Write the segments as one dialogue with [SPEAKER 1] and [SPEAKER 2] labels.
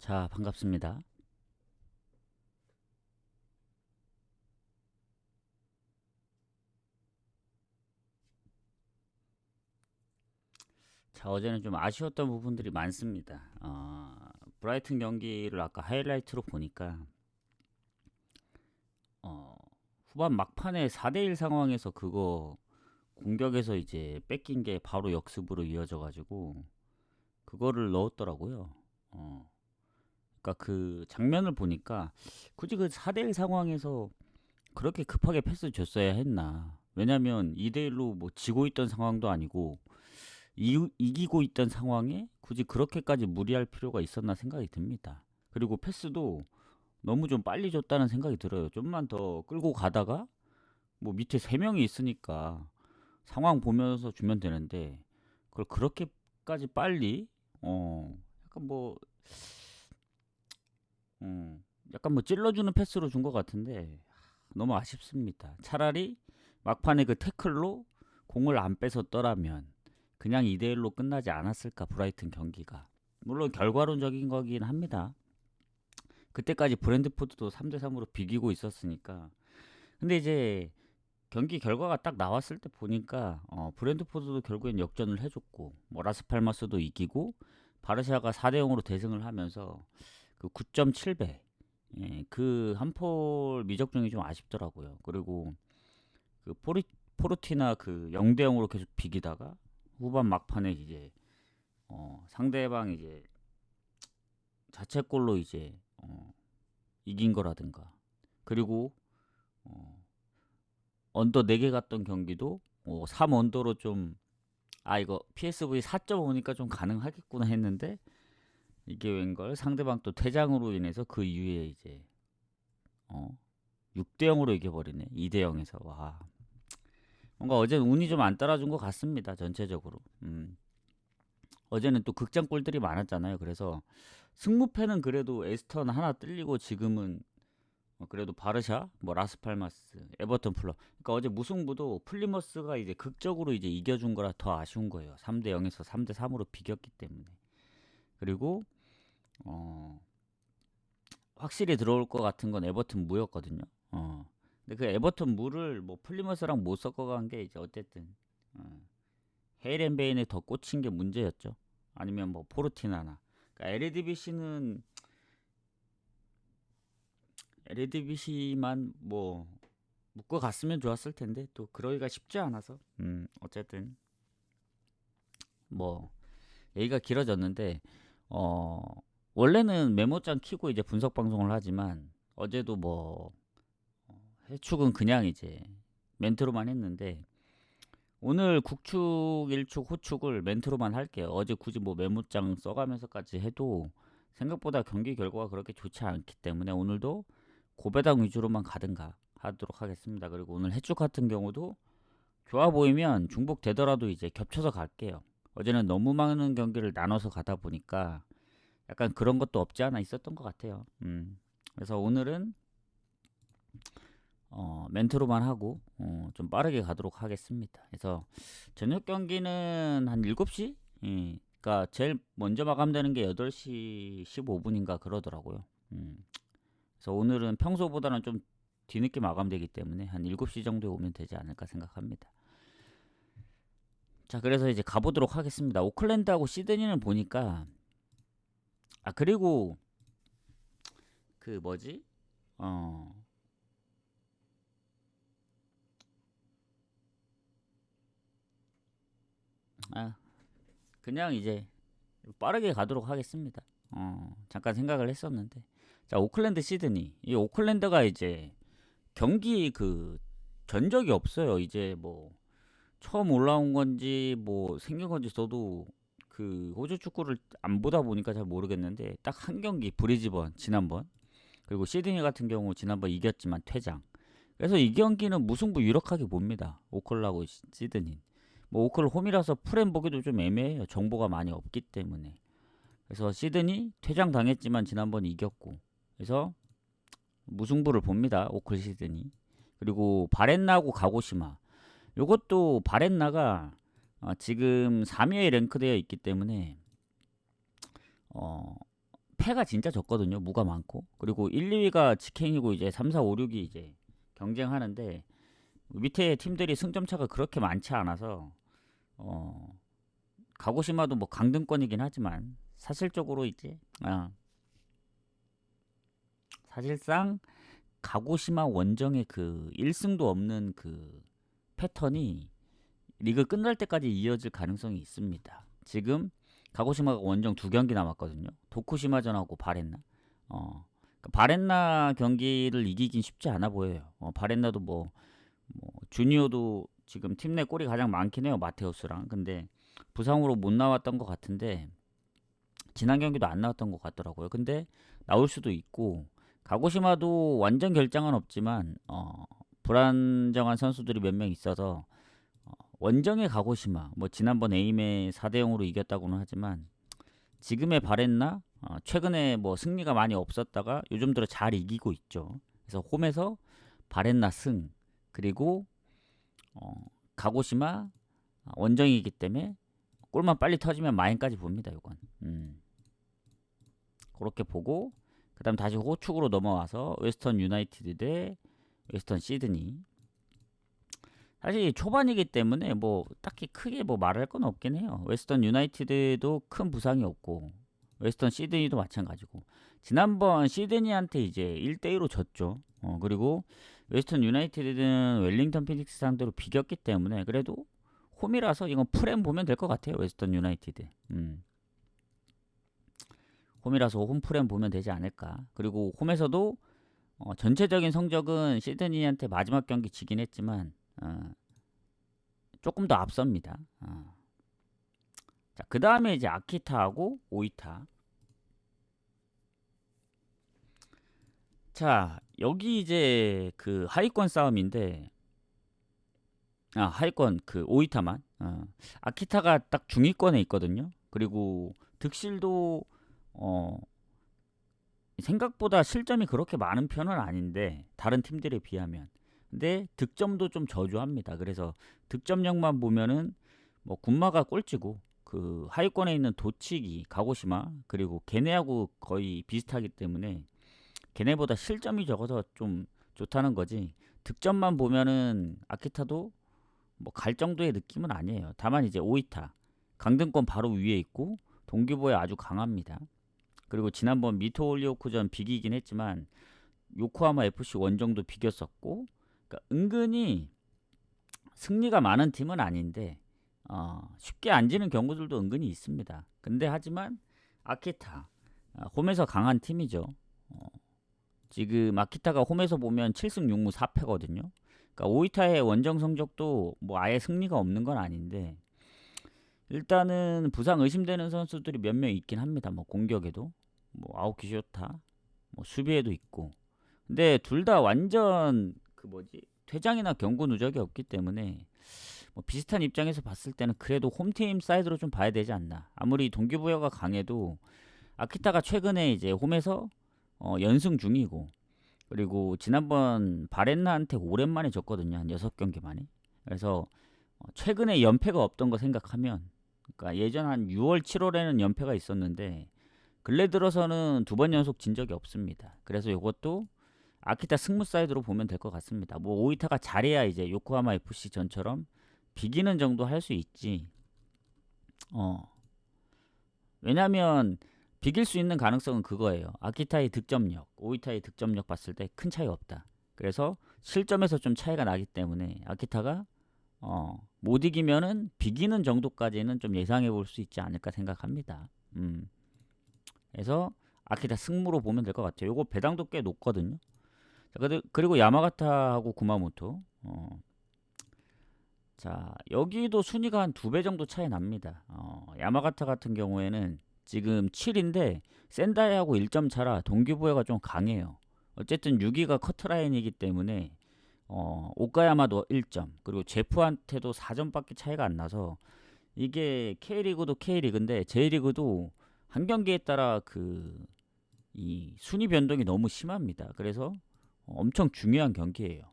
[SPEAKER 1] 자, 반갑습니다. 자, 어제는 좀 아쉬웠던 부분들이 많습니다. 브라이튼 경기를 아까 하이라이트로 보니까 어, 후반 막판에 4대1 상황에서 그거 공격에서 이제 뺏긴 게 바로 역습으로 이어져 가지고 그거를 넣었더라고요. 그러니까 그 장면을 보니까 굳이 그 4대1 상황에서 그렇게 급하게 패스 줬어야 했나? 왜냐면 2대1로 뭐 지고 있던 상황도 아니고 이기고 있던 상황에 굳이 그렇게까지 무리할 필요가 있었나 생각이 듭니다. 그리고 패스도 너무 좀 빨리 줬다는 생각이 들어요. 좀만 더 끌고 가다가 뭐 밑에 3명이 있으니까 상황 보면서 주면 되는데 그걸 그렇게까지 빨리 약간 뭐 약간 뭐 찔러주는 패스로 준 것 같은데 너무 아쉽습니다. 차라리 막판에 그 태클로 공을 안 뺏었더라면 그냥 2대1로 끝나지 않았을까 브라이튼 경기가. 물론 결과론적인 거긴 합니다. 그때까지 브랜드포드도 3대3으로 비기고 있었으니까. 근데 이제 경기 결과가 딱 나왔을 때 보니까 브랜드포드도 결국엔 역전을 해줬고 뭐 라스팔마스도 이기고 바르샤가 4대0으로 대승을 하면서 그 9.7배 그 한 폴 미적중이 좀 아쉽더라고요. 그리고 그 포르티나 그 0대0으로 계속 비기다가 후반 막판에 이제 상대방 이제 자책골로 이제 이긴 거라든가 그리고 어, 언더 4개 갔던 경기도 3 언더로 좀 이거 PSV 4.5니까 좀 가능하겠구나 했는데 이게 웬걸 상대방 또 퇴장으로 인해서 그 이후에 이제 어, 6대0으로 이겨버리네. 2대0에서 와 뭔가 어제는 운이 좀 안 따라준 것 같습니다. 전체적으로. 어제는 또 극장골들이 많았잖아요. 그래서 승무패는 그래도 에스턴 하나 뜰리고 지금은 그래도 바르샤, 뭐 라스팔마스, 에버턴 풀러. 그러니까 어제 무승부도 플리머스가 이제 극적으로 이제 이겨준 거라 더 아쉬운 거예요. 3대 0에서 3대 3으로 비겼기 때문에. 그리고 어, 확실히 들어올 것 같은 건 에버턴 무였거든요. 근데 그 에버턴 무를 뭐 플리머스랑 못 섞어간 게 이제 어쨌든 어, 헤이렌베인에 더 꽂힌 게 문제였죠. 아니면 뭐 포르티나나. 그러니까 LADBC만 뭐 묶어 갔으면 좋았을 텐데 또 그러기가 쉽지 않아서 어쨌든 뭐 얘기가 길어졌는데 어 원래는 메모장 키고 이제 분석 방송을 하지만 어제도 뭐 해축은 그냥 이제 멘트로만 했는데 오늘 국축, 일축, 호축을 멘트로만 할게요. 어제 굳이 뭐 메모장 써가면서까지 해도 생각보다 경기 결과가 그렇게 좋지 않기 때문에 오늘도 고배당 위주로만 가든가 하도록 하겠습니다. 그리고 오늘 해축 같은 경우도 좋아 보이면 중복되더라도 이제 겹쳐서 갈게요. 어제는 너무 많은 경기를 나눠서 가다 보니까 약간 그런 것도 없지 않아 있었던 것 같아요. 그래서 오늘은 멘트로만 하고 좀 빠르게 가도록 하겠습니다. 그래서 저녁 경기는 한 7시? 그러니까 제일 먼저 마감되는 게 8시 15분인가 그러더라고요. 그래서 오늘은 평소보다는 좀 뒤늦게 마감되기 때문에 한 7시 정도에 오면 되지 않을까 생각합니다. 자, 그래서 이제 가보도록 하겠습니다. 오클랜드하고 시드니는 보니까 그리고 그 뭐지? 어, 아, 그냥 이제 빠르게 가도록 하겠습니다. 잠깐 생각을 했었는데. 자, 오클랜드 시드니. 이 오클랜드가 이제 경기 그 전적이 없어요. 이제 뭐 처음 올라온 건지 뭐 생긴 건지 저도 그 호주 축구를 안 보다 보니까 잘 모르겠는데 딱 한 경기 브리즈번 지난번 그리고 시드니 같은 경우 지난번 이겼지만 퇴장. 그래서 이 경기는 무승부 유력하게 봅니다. 오클하고 시드니. 뭐 오클 홈이라서 프렘 보기도 좀 애매해요. 정보가 많이 없기 때문에. 그래서 시드니 퇴장 당했지만 지난번 이겼고. 그래서 무승부를 봅니다. 오클 시드니. 그리고 바렌나하고 가고시마. 요것도 바렌나가 지금 3위에 랭크되어 있기 때문에 어, 패가 진짜 적거든요. 무가 많고. 그리고 1, 2위가 직행이고 이제 3, 4, 5, 6이 이제 경쟁하는데 밑에 팀들이 승점 차가 그렇게 많지 않아서 가고시마도 뭐 강등권이긴 하지만 사실적으로 이제 사실상 가고시마 원정의 그 1승도 없는 그 패턴이 리그 끝날 때까지 이어질 가능성이 있습니다. 지금 가고시마가 원정 2경기 남았거든요. 도쿠시마전하고 바렌나. 그러니까 바렌나 경기를 이기긴 쉽지 않아 보여요. 바렌나도 뭐 주니어도 지금 팀 내 골이 가장 많긴 해요. 마테우스랑. 근데 부상으로 못 나왔던 것 같은데 지난 경기도 안 나왔던 것 같더라고요. 근데 나올 수도 있고 가고시마도 완전 결장은 없지만 불안정한 선수들이 몇 명 있어서 원정의 가고시마 뭐 지난번 에임에 4대 0으로 이겼다고는 하지만 지금의 바렌나 최근에 뭐 승리가 많이 없었다가 요즘 들어 잘 이기고 있죠. 그래서 홈에서 바렌나 승 그리고 가고시마 원정이기 때문에 골만 빨리 터지면 마인까지 봅니다. 이건 그렇게 보고 그다음 다시 호축으로 넘어와서 웨스턴 유나이티드 대 웨스턴 시드니. 사실 초반이기 때문에 뭐 딱히 크게 뭐 말할 건 없긴 해요. 웨스턴 유나이티드도 큰 부상이 없고 웨스턴 시드니도 마찬가지고 지난번 시드니한테 이제 1대1로 졌죠. 그리고 웨스턴 유나이티드는 웰링턴 피닉스 상대로 비겼기 때문에 그래도 홈이라서 이건 프렘 보면 될 것 같아요. 웨스턴 유나이티드. 홈이라서 홈 프렘 보면 되지 않을까. 그리고 홈에서도 전체적인 성적은 시드니한테 마지막 경기 지긴 했지만 조금 더 앞섭니다. 자, 그 다음에 이제 아키타하고 오이타. 자, 여기 이제 그 하위권 싸움인데, 하위권 그 오이타만. 아키타가 딱 중위권에 있거든요. 그리고 득실도 생각보다 실점이 그렇게 많은 편은 아닌데 다른 팀들에 비하면. 근데 득점도 좀 저조합니다. 그래서 득점력만 보면은 뭐 군마가 꼴찌고 그 하위권에 있는 도치기, 가고시마 그리고 걔네하고 거의 비슷하기 때문에 걔네보다 실점이 적어서 좀 좋다는 거지. 득점만 보면은 아키타도 뭐 갈 정도의 느낌은 아니에요. 다만 이제 오이타 강등권 바로 위에 있고 동기부여 아주 강합니다. 그리고 지난번 미토 올리오쿠전 비기긴 했지만 요코하마 FC 원정도 비겼었고 그러니까 은근히 승리가 많은 팀은 아닌데 쉽게 안 지는 경우들도 은근히 있습니다. 근데 하지만 아키타 홈에서 강한 팀이죠. 지금 아키타가 홈에서 보면 7승 6무 4패거든요. 그러니까 오이타의 원정 성적도 뭐 아예 승리가 없는 건 아닌데 일단은 부상 의심되는 선수들이 몇 명 있긴 합니다. 뭐 공격에도 뭐 아오키 쇼타, 뭐 수비에도 있고. 근데 둘 다 완전 그 뭐지 퇴장이나 경고 누적이 없기 때문에 뭐 비슷한 입장에서 봤을 때는 그래도 홈팀 사이드로 좀 봐야 되지 않나. 아무리 동기부여가 강해도 아키타가 최근에 이제 홈에서 연승 중이고 그리고 지난번 바렌나한테 오랜만에 졌거든요. 한 6경기 만에. 그래서 최근에 연패가 없던 거 생각하면 그러니까 예전 한 6월, 7월에는 연패가 있었는데 근래 들어서는 2번 연속 진 적이 없습니다. 그래서 이것도 아키타 승무 사이드로 보면 될 것 같습니다. 뭐 오이타가 잘해야 이제 요코하마 FC 전처럼 비기는 정도 할 수 있지. 왜냐면 비길 수 있는 가능성은 그거예요. 아키타의 득점력, 오이타의 득점력 봤을 때 큰 차이 없다. 그래서 실점에서 좀 차이가 나기 때문에 아키타가 못 이기면은 비기는 정도까지는 좀 예상해 볼 수 있지 않을까 생각합니다. 그래서 아키타 승무로 보면 될 것 같아요. 요거 배당도 꽤 높거든요. 자, 그리고 야마가타하고 구마모토. 자, 여기도 순위가 한 2배 정도 차이 납니다. 야마가타 같은 경우에는 지금 7인데 센다이하고 1점 차라 동기부여가 좀 강해요. 어쨌든 6위가 커트라인이기 때문에 오카야마도 1점 그리고 제프한테도 4점밖에 차이가 안 나서 이게 K리그도 K리그인데 J리그도 한 경기에 따라 이 순위 변동이 너무 심합니다. 그래서 엄청 중요한 경기예요.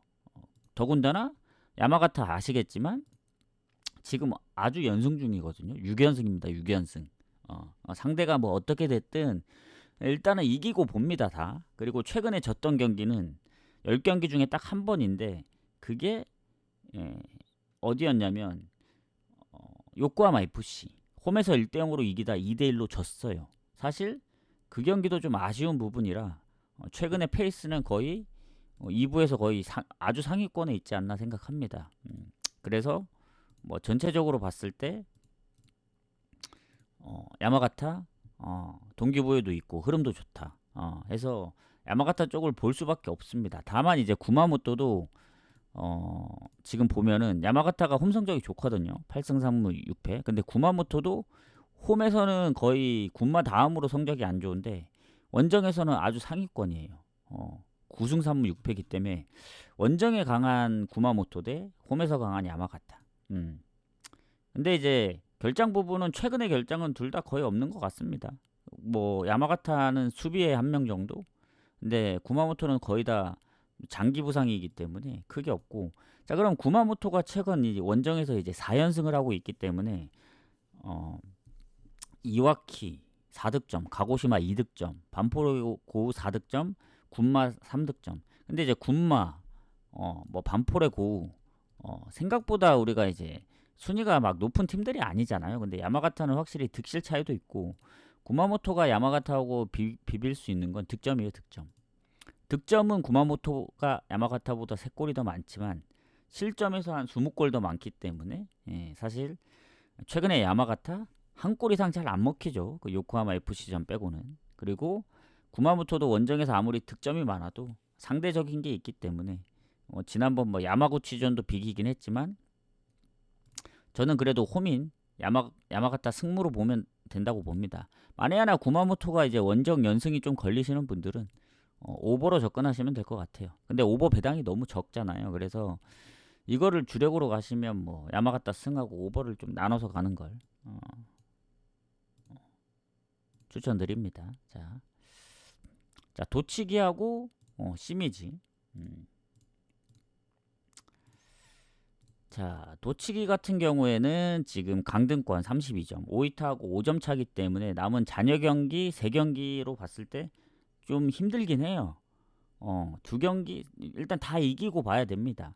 [SPEAKER 1] 더군다나 야마가타 아시겠지만 지금 아주 연승 중이거든요. 6연승입니다. 6연승. 상대가 뭐 어떻게 됐든 일단은 이기고 봅니다 다. 그리고 최근에 졌던 경기는 10경기 중에 딱 한 번인데 그게 예, 어디였냐면 요코하마 FC 홈에서 1대0으로 이기다 2대1로 졌어요. 사실 그 경기도 좀 아쉬운 부분이라 최근에 페이스는 거의 2부에서 거의 아주 상위권에 있지 않나 생각합니다. 그래서 뭐 전체적으로 봤을 때 야마가타 동기부여도 있고 흐름도 좋다. 해서 야마가타 쪽을 볼 수밖에 없습니다. 다만 이제 구마모토도 지금 보면은 야마가타가 홈 성적이 좋거든요. 8승 3무 6패. 근데 구마모토도 홈에서는 거의 군마 다음으로 성적이 안 좋은데 원정에서는 아주 상위권이에요. 9승 3무 6패이기 때문에 원정에 강한 구마모토 대 홈에서 강한 야마가타. 근데 이제 결장 부분은 최근의 결장은 둘 다 거의 없는 것 같습니다. 뭐 야마가타는 수비에 한 명 정도. 근데 구마모토는 거의 다 장기 부상이기 때문에 크게 없고. 자, 그럼 구마모토가 최근 이제 원정에서 이제 4연승을 하고 있기 때문에 이와키 4득점, 가고시마 2득점, 반포레고 4득점, 군마 3득점. 근데 이제 군마 뭐 반포레고 생각보다 우리가 이제 순위가 막 높은 팀들이 아니잖아요. 근데 야마가타는 확실히 득실 차이도 있고 구마모토가 야마가타하고 비빌 수 있는 건 득점이에요, 득점. 득점은 구마모토가 야마가타보다 3골이 더 많지만 실점에서 한 20골 더 많기 때문에 사실 최근에 야마가타 한 골 이상 잘 안 먹히죠. 그 요코하마 FC전 빼고는. 그리고 구마모토도 원정에서 아무리 득점이 많아도 상대적인 게 있기 때문에 지난번 뭐 야마구치전도 비기긴 했지만 저는 그래도 홈인 야마가타 승무로 보면 된다고 봅니다. 만에 하나 구마모토가 이제 원정 연승이 좀 걸리시는 분들은 오버로 접근하시면 될 것 같아요. 근데 오버 배당이 너무 적잖아요. 그래서 이거를 주력으로 가시면 뭐 야마가타 승하고 오버를 좀 나눠서 가는 걸 추천드립니다. 자 도치기하고 시미지. 자, 도치기 같은 경우에는 지금 강등권 32점, 오이타하고 5점 차기 때문에 남은 잔여 경기 3경기로 봤을 때 좀 힘들긴 해요. 2경기 일단 다 이기고 봐야 됩니다.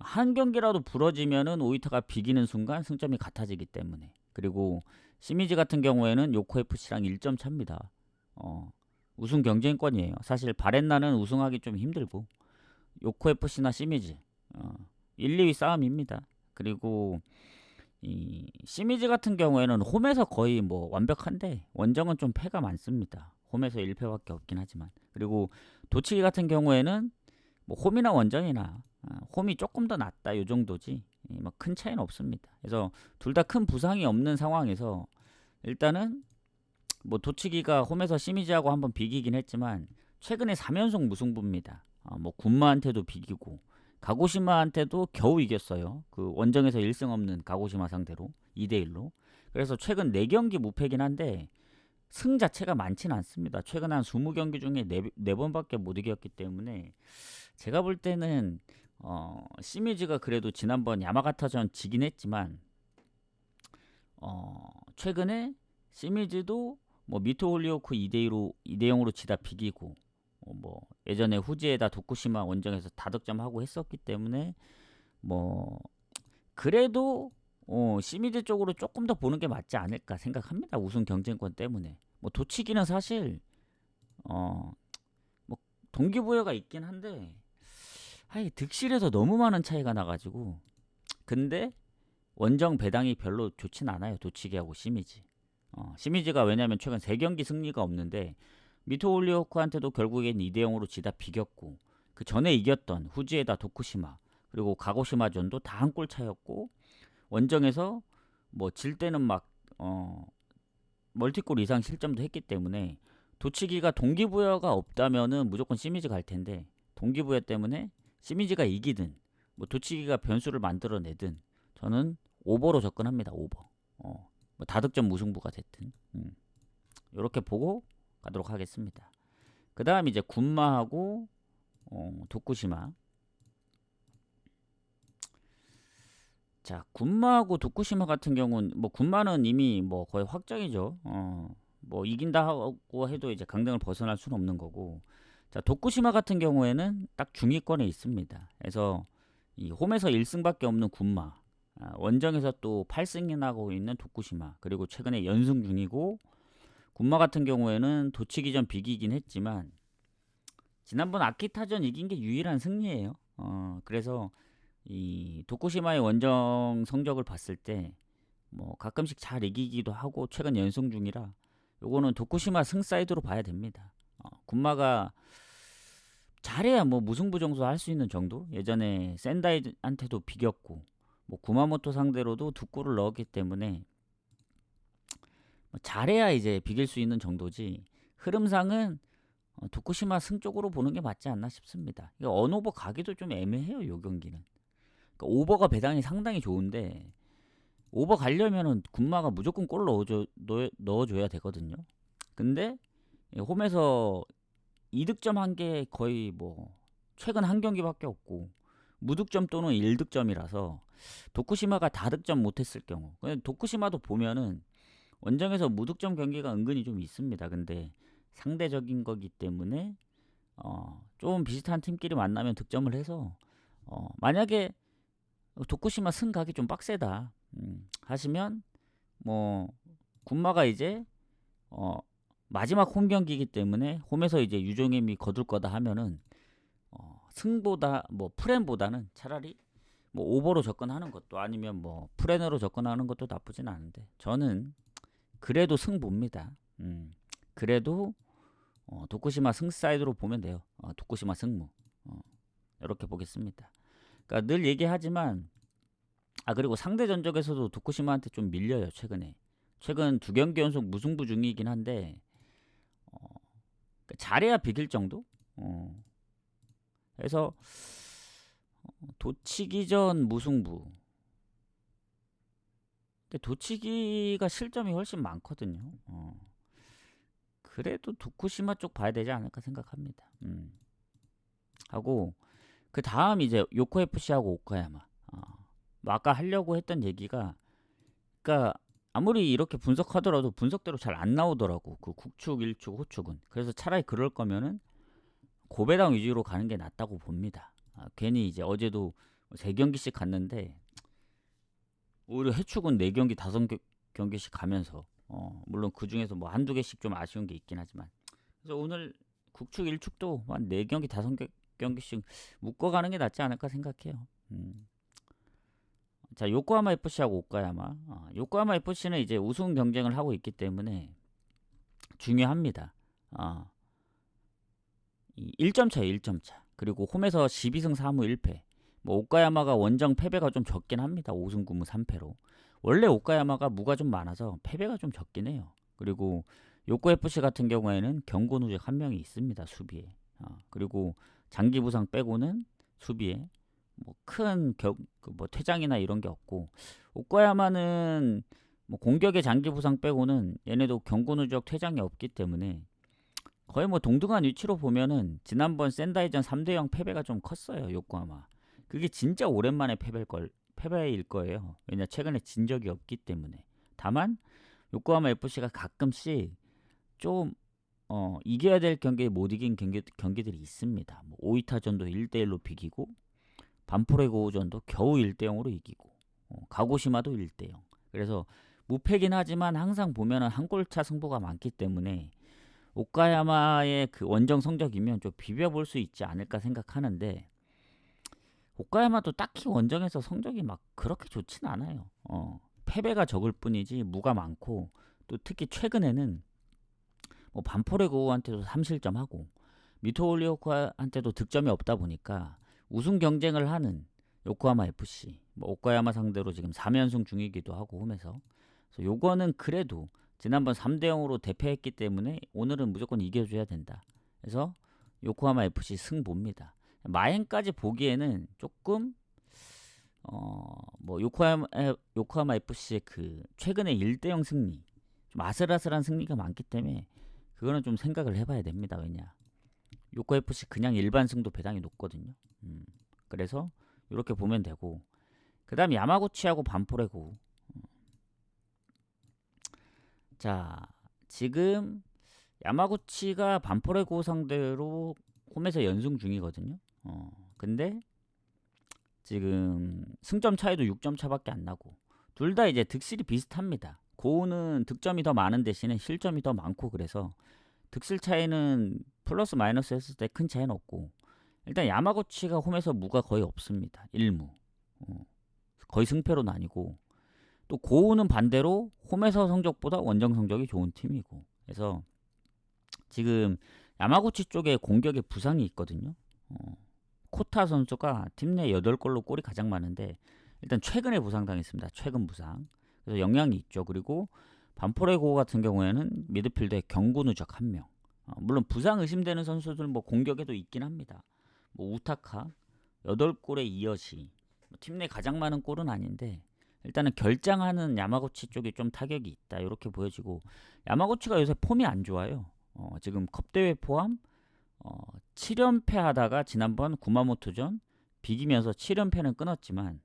[SPEAKER 1] 한 경기라도 부러지면은 오이타가 비기는 순간 승점이 같아지기 때문에. 그리고 시미즈 같은 경우에는 요코 FC랑 1점 차입니다. 우승 경쟁권이에요. 사실 바렌나는 우승하기 좀 힘들고 요코 FC나 시미즈 1, 2위 싸움입니다. 그리고 이 시미즈 같은 경우에는 홈에서 거의 뭐 완벽한데 원정은 좀 패가 많습니다. 홈에서 1패밖에 없긴 하지만. 그리고 도치기 같은 경우에는 뭐 홈이나 원정이나 홈이 조금 더 낫다 요 정도지 뭐 큰 차이는 없습니다. 그래서 둘 다 큰 부상이 없는 상황에서 일단은 뭐 도치기가 홈에서 시미즈하고 한번 비기긴 했지만 최근에 3연속 무승부입니다. 뭐 군마한테도 비기고 가고시마한테도 겨우 이겼어요. 그 원정에서 1승 없는 가고시마 상대로 2대1로. 그래서 최근 4경기 무패긴 한데 승 자체가 많진 않습니다. 최근 한 20경기 중에 4번밖에 못 이겼기 때문에 제가 볼 때는 시미즈가 그래도 지난번 야마가타전 지긴 했지만 최근에 시미즈도 뭐 미토 홀리오크 2대0으로 지다 비기고 뭐 예전에 후지에다 도쿠시마 원정에서 다득점하고 했었기 때문에 뭐 그래도 시미즈 쪽으로 조금 더 보는 게 맞지 않을까 생각합니다. 우승 경쟁권 때문에. 뭐 도치기는 사실 뭐 동기부여가 있긴 한데 득실에서 너무 많은 차이가 나가지고 근데 원정 배당이 별로 좋진 않아요. 도치기하고 시미즈. 시미즈가 왜냐면 최근 3경기 승리가 없는데 미토 홀리오크한테도 결국엔 2대0으로 지다 비겼고 그 전에 이겼던 후지에다 도쿠시마 그리고 가고시마전도 다 한 골 차였고 원정에서 뭐 질 때는 막 멀티골 이상 실점도 했기 때문에 도치기가 동기부여가 없다면은 무조건 시미즈 갈 텐데 동기부여 때문에 시미즈가 이기든 뭐 도치기가 변수를 만들어내든 저는 오버로 접근합니다. 오버. 뭐 다득점 무승부가 됐든 이렇게 보고 가도록 하겠습니다. 그 다음 이제 군마하고 도쿠시마. 자, 군마하고 도쿠시마 같은 경우는 뭐 군마는 이미 뭐 거의 확정이죠. 뭐 이긴다고 해도 이제 강등을 벗어날 수는 없는 거고. 자, 도쿠시마 같은 경우에는 딱 중위권에 있습니다. 그래서 이 홈에서 1승밖에 없는 군마, 원정에서 또 8승이 나고 있는 도쿠시마, 그리고 최근에 연승 중이고, 군마 같은 경우에는 도치기전 비기긴 했지만 지난번 아키타전 이긴 게 유일한 승리예요. 그래서 이 도쿠시마의 원정 성적을 봤을 때 뭐 가끔씩 잘 이기기도 하고 최근 연승 중이라 요거는 도쿠시마 승 사이드로 봐야 됩니다. 군마가 잘해야 뭐 무승부 정도 할 수 있는 정도. 예전에 센다이한테도 비겼고 뭐 구마모토 상대로도 두 골을 넣었기 때문에 뭐 잘해야 이제 비길 수 있는 정도지. 흐름상은 도쿠시마 승 쪽으로 보는 게 맞지 않나 싶습니다. 이거 언오버 가기도 좀 애매해요, 요 경기는. 그러니까 오버가 배당이 상당히 좋은데 오버 가려면은 군마가 무조건 골 넣어줘야 되거든요. 근데 홈에서 이득점 한 게 거의 뭐 최근 한 경기밖에 없고 무득점 또는 1득점이라서 도쿠시마가 다득점 못했을 경우, 도쿠시마도 보면은 원정에서 무득점 경기가 은근히 좀 있습니다. 근데 상대적인 거기 때문에 좀 비슷한 팀끼리 만나면 득점을 해서 만약에 도쿠시마 승 가기 좀 빡세다 하시면 뭐 군마가 이제 마지막 홈 경기이기 때문에 홈에서 이제 유종임이 거둘 거다 하면은 승보다 뭐 프렌보다는 차라리 뭐 오버로 접근하는 것도 아니면 뭐 프렌으로 접근하는 것도 나쁘진 않은데 저는 그래도 승 봅니다. 그래도 도쿠시마 승 사이드로 보면 돼요. 도쿠시마 승무 이렇게 보겠습니다. 그러니까 늘 얘기하지만 그리고 상대 전적에서도 도쿠시마한테 좀 밀려요. 최근 두 경기 연속 무승부 중이긴 한데 그러니까 잘해야 비길 정도. 그래서 도치기전 무승부. 근데 도치기가 실점이 훨씬 많거든요. 그래도 도쿠시마 쪽 봐야 되지 않을까 생각합니다. 하고 그 다음 이제 요코 FC하고 오카야마. 뭐 아까 하려고 했던 얘기가, 그러니까 아무리 이렇게 분석하더라도 분석대로 잘 안 나오더라고. 그 국축, 일축, 호축은. 그래서 차라리 그럴 거면은 고배당 위주로 가는 게 낫다고 봅니다. 괜히 이제 어제도 3경기씩 갔는데 오히려 해축은 4경기, 5경기씩 가면서 물론 그 중에서 뭐 한두 개씩 좀 아쉬운 게 있긴 하지만, 그래서 오늘 국축, 일축도 한 4경기, 5경기씩 묶어가는 게 낫지 않을까 생각해요. 자, 요코하마 FC하고 오카야마. 요코하마 FC는 이제 우승 경쟁을 하고 있기 때문에 중요합니다. 1점 차에 1점 차. 그리고 홈에서 12승 4무 1패. 뭐 오카야마가 원정 패배가 좀 적긴 합니다. 5승 9무 3패로. 원래 오카야마가 무가 좀 많아서 패배가 좀 적긴 해요. 그리고 요코 FC 같은 경우에는 경고 누적 한 명이 있습니다. 수비에. 그리고 장기 부상 빼고는 수비에 뭐 큰 뭐 퇴장이나 이런 게 없고, 오카야마는 뭐 공격의 장기 부상 빼고는 얘네도 경고 누적 퇴장이 없기 때문에 거의 뭐 동등한 위치로 보면은 지난번 센다이전 3대0 패배가 좀 컸어요. 요코하마. 그게 진짜 오랜만에 패배일 거예요. 왜냐 최근에 진 적이 없기 때문에. 다만 요코하마 FC가 가끔씩 좀 이겨야 될 경기에 못 이긴 경기들이 있습니다. 뭐 오이타전도 1대1로 비기고 반포레고전도 겨우 1대0으로 이기고 가고시마도 1대0. 그래서 무패긴 하지만 항상 보면은 한 골차 승부가 많기 때문에 오카야마의 그 원정 성적이면 좀 비벼볼 수 있지 않을까 생각하는데, 오카야마도 딱히 원정에서 성적이 막 그렇게 좋진 않아요. 패배가 적을 뿐이지 무가 많고, 또 특히 최근에는 뭐 반포레고한테도 3실점하고 미토올리오카한테도 득점이 없다 보니까 우승 경쟁을 하는 요코하마 FC, 뭐 오카야마 상대로 지금 3연승 중이기도 하고 홈에서. 그래서 요거는 그래도 지난번 3대0으로 대패했기 때문에 오늘은 무조건 이겨줘야 된다. 그래서 요코하마 FC 승 봅니다. 마행까지 보기에는 조금 뭐 요코하마 FC의 그 최근에 1대0 승리, 좀 아슬아슬한 승리가 많기 때문에 그거는 좀 생각을 해봐야 됩니다. 왜냐 요코 FC 그냥 일반 승도 배당이 높거든요. 그래서 이렇게 보면 되고, 그 다음 야마구치하고 반포레고. 자, 지금 야마구치가 반포레고 상대로 홈에서 연승 중이거든요. 근데 지금 승점 차이도 6점 차밖에 안 나고 둘 다 이제 득실이 비슷합니다. 고우는 득점이 더 많은 대신에 실점이 더 많고 그래서 득실 차이는 플러스 마이너스 했을 때 큰 차이는 없고 일단 야마구치가 홈에서 무가 거의 없습니다. 1무. 거의 승패로 나뉘고 또 고우는 반대로 홈에서 성적보다 원정 성적이 좋은 팀이고 그래서 지금 야마구치 쪽에 공격에 부상이 있거든요. 코타 선수가 팀 내 8골로 골이 가장 많은데 일단 최근에 부상당했습니다. 최근 부상. 그래서 영향이 있죠. 그리고 반포레고 같은 경우에는 미드필더에 경고 누적 1명. 물론 부상 의심되는 선수들 뭐 공격에도 있긴 합니다. 뭐 우타카 8골에 이어시 팀 내 가장 많은 골은 아닌데 일단은 결장하는 야마구치 쪽이 좀 타격이 있다 이렇게 보여지고 야마구치가 요새 폼이 안 좋아요. 지금 컵대회 포함 7연패 하다가 지난번 구마모토전 비기면서 7연패는 끊었지만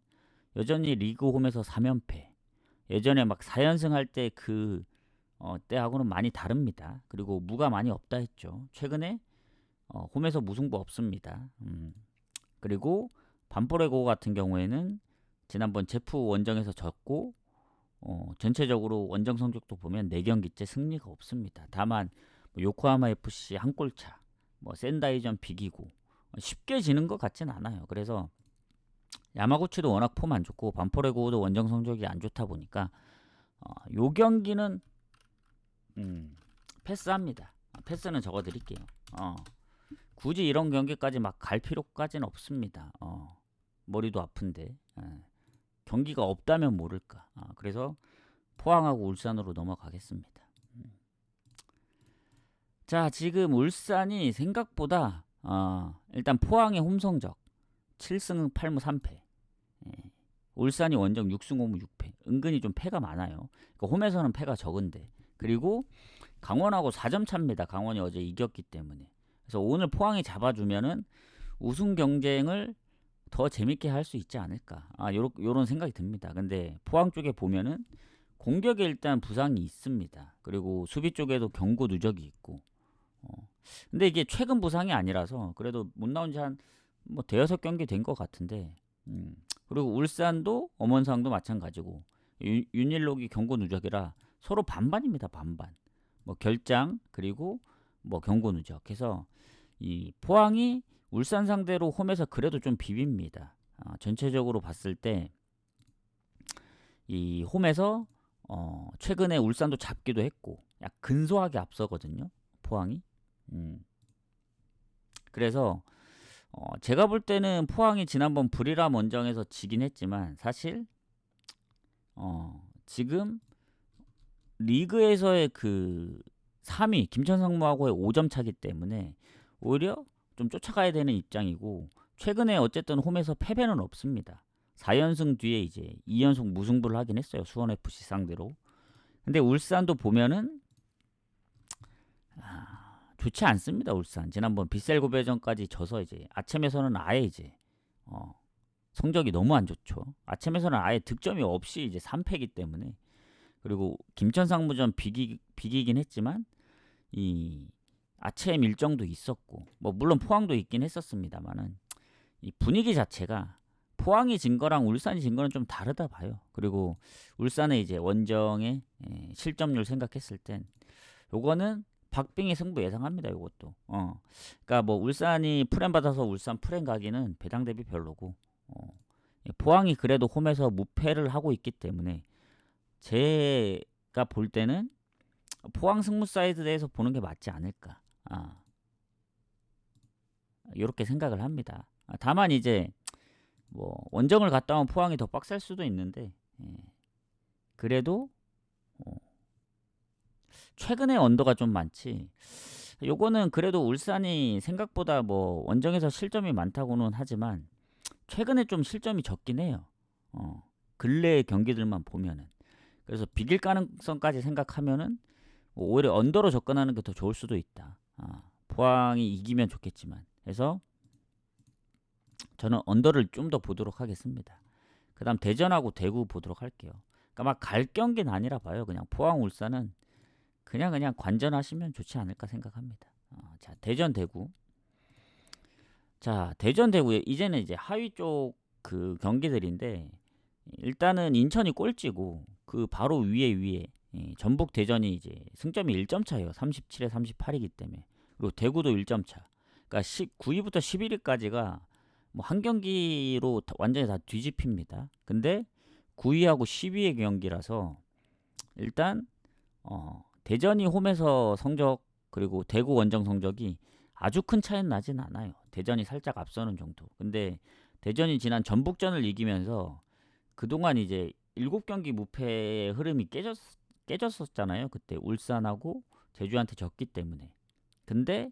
[SPEAKER 1] 여전히 리그 홈에서 3연패 예전에 막 4연승 할 때 그 때하고는 많이 다릅니다. 그리고 무가 많이 없다 했죠. 최근에 홈에서 무승부 없습니다. 그리고 반포레고 같은 경우에는 지난번 제프 원정에서 졌고 전체적으로 원정 성적도 보면 4경기째 승리가 없습니다. 다만 뭐 요코하마 FC 한 골차, 뭐 센다이전 비기고 쉽게 지는 것 같진 않아요. 그래서 야마구치도 워낙 폼 안 좋고 반포레고도 원정 성적이 안 좋다 보니까 요 경기는 패스합니다. 패스는 적어드릴게요. 굳이 이런 경기까지 막 갈 필요까지는 없습니다. 머리도 아픈데 경기가 없다면 모를까. 그래서 포항하고 울산으로 넘어가겠습니다. 자, 지금 울산이 생각보다 일단 포항의 홈 성적 7승 8무 3패. 울산이 원정 6승 5무 6패. 은근히 좀 패가 많아요. 그러니까 홈에서는 패가 적은데. 그리고 강원하고 4점 차입니다. 강원이 어제 이겼기 때문에. 그래서 오늘 포항이 잡아주면은 우승 경쟁을 더 재밌게 할 수 있지 않을까. 요런 생각이 듭니다. 근데 포항 쪽에 보면은 공격에 일단 부상이 있습니다. 그리고 수비 쪽에도 경고 누적이 있고. 근데 이게 최근 부상이 아니라서 그래도 못 나온 지 한 뭐 대여섯 경기 된 것 같은데. 그리고 울산도 엄원상도 마찬가지고 윤일록이 경고 누적이라 서로 반반입니다. 반반. 뭐 결장 그리고 뭐 경고 누적 해서 이 포항이 울산 상대로 홈에서 그래도 좀 비빕니다. 전체적으로 봤을 때 이 홈에서 최근에 울산도 잡기도 했고 약 근소하게 앞서거든요. 포항이. 그래서 제가 볼 때는 포항이 지난번 불이람 원정에서 지긴 했지만 사실 지금 리그에서의 그 3위 김천상무하고의 5점 차기 때문에 오히려 좀 쫓아가야 되는 입장이고 최근에 어쨌든 홈에서 패배는 없습니다. 4연승 뒤에 이제 2연속 무승부를 하긴 했어요. 수원FC 상대로. 근데 울산도 보면은 좋지 않습니다. 울산. 지난번 빗셀고배전까지 져서 이제 아챔에서는 아예 이제 성적이 너무 안 좋죠. 아챔에서는 아예 득점이 없이 이제 3패이기 때문에 그리고 김천상무전 비기긴 했지만 이 아챔 일정도 있었고 뭐 물론 포항도 있긴 했었습니다만은 이 분위기 자체가 포항이 진 거랑 울산이 진 거는 좀 다르다 봐요. 그리고 울산의 이제 원정의 실점률 생각했을 땐 요거는 박빙의 승부 예상합니다. 요것도. 그러니까 뭐 울산이 프렘 받아서 울산 프렘 가기는 배당 대비 별로고 포항이 그래도 홈에서 무패를 하고 있기 때문에 제가 볼 때는 포항 승무 사이드에서 보는 게 맞지 않을까. 이렇게 생각을 합니다. 다만 이제 뭐 원정을 갔다 온 포항이 더 빡셀 수도 있는데 그래도 최근에 언더가 좀 많지. 요거는 그래도 울산이 생각보다 뭐 원정에서 실점이 많다고는 하지만 최근에 좀 실점이 적긴 해요. 근래 경기들만 보면은. 그래서 비길 가능성까지 생각하면은 오히려 언더로 접근하는 게 더 좋을 수도 있다. 포항이 이기면 좋겠지만. 그래서 저는 언더를 좀 더 보도록 하겠습니다. 그 다음 대전하고 대구 보도록 할게요. 그러니까 막 갈 경기는 아니라 봐요. 그냥 포항 울산은 그냥 관전하시면 좋지 않을까 생각합니다. 자, 대전 대구. 자, 대전 대구에 이제는 이제 하위 쪽 그 경기들인데 일단은 인천이 꼴찌고 그 바로 위에 전북 대전이 이제 승점이 1점 차예요. 37에 38이기 때문에. 그리고 대구도 1점 차. 그러니까 9위부터 11위까지가 뭐 한 경기로 완전히 다 뒤집힙니다. 근데 9위하고 10위의 경기라서 일단 대전이 홈에서 성적 그리고 대구 원정 성적이 아주 큰 차이는 나진 않아요. 대전이 살짝 앞서는 정도. 근데 대전이 지난 전북전을 이기면서 그동안 이제 7경기 무패의 흐름이 깨졌었잖아요. 그때 울산하고 제주한테 졌기 때문에. 근데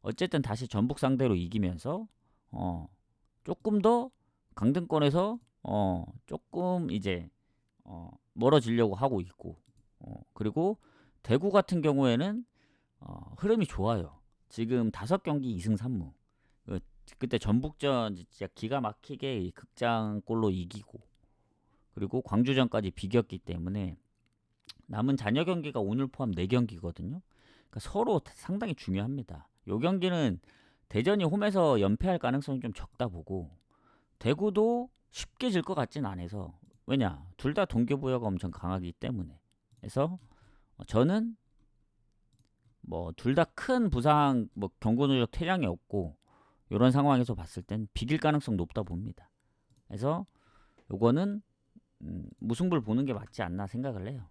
[SPEAKER 1] 어쨌든 다시 전북 상대로 이기면서 조금 더 강등권에서 조금 이제 멀어지려고 하고 있고 그리고 대구 같은 경우에는 흐름이 좋아요. 지금 5경기 2승 3무. 그때 전북전 진짜 기가 막히게 극장골로 이기고 그리고 광주전까지 비겼기 때문에 남은 잔여 경기가 오늘 포함 4경기거든요. 그러니까 서로 상당히 중요합니다. 요 경기는 대전이 홈에서 연패할 가능성이 좀 적다 보고 대구도 쉽게 질 것 같진 않아서 왜냐? 둘 다 동기부여가 엄청 강하기 때문에 그래서 저는 뭐 둘 다 큰 부상 뭐 경고 누적 퇴장이 없고 이런 상황에서 봤을 땐 비길 가능성 높다 봅니다. 그래서 요거는 무승부를 보는 게 맞지 않나 생각을 해요.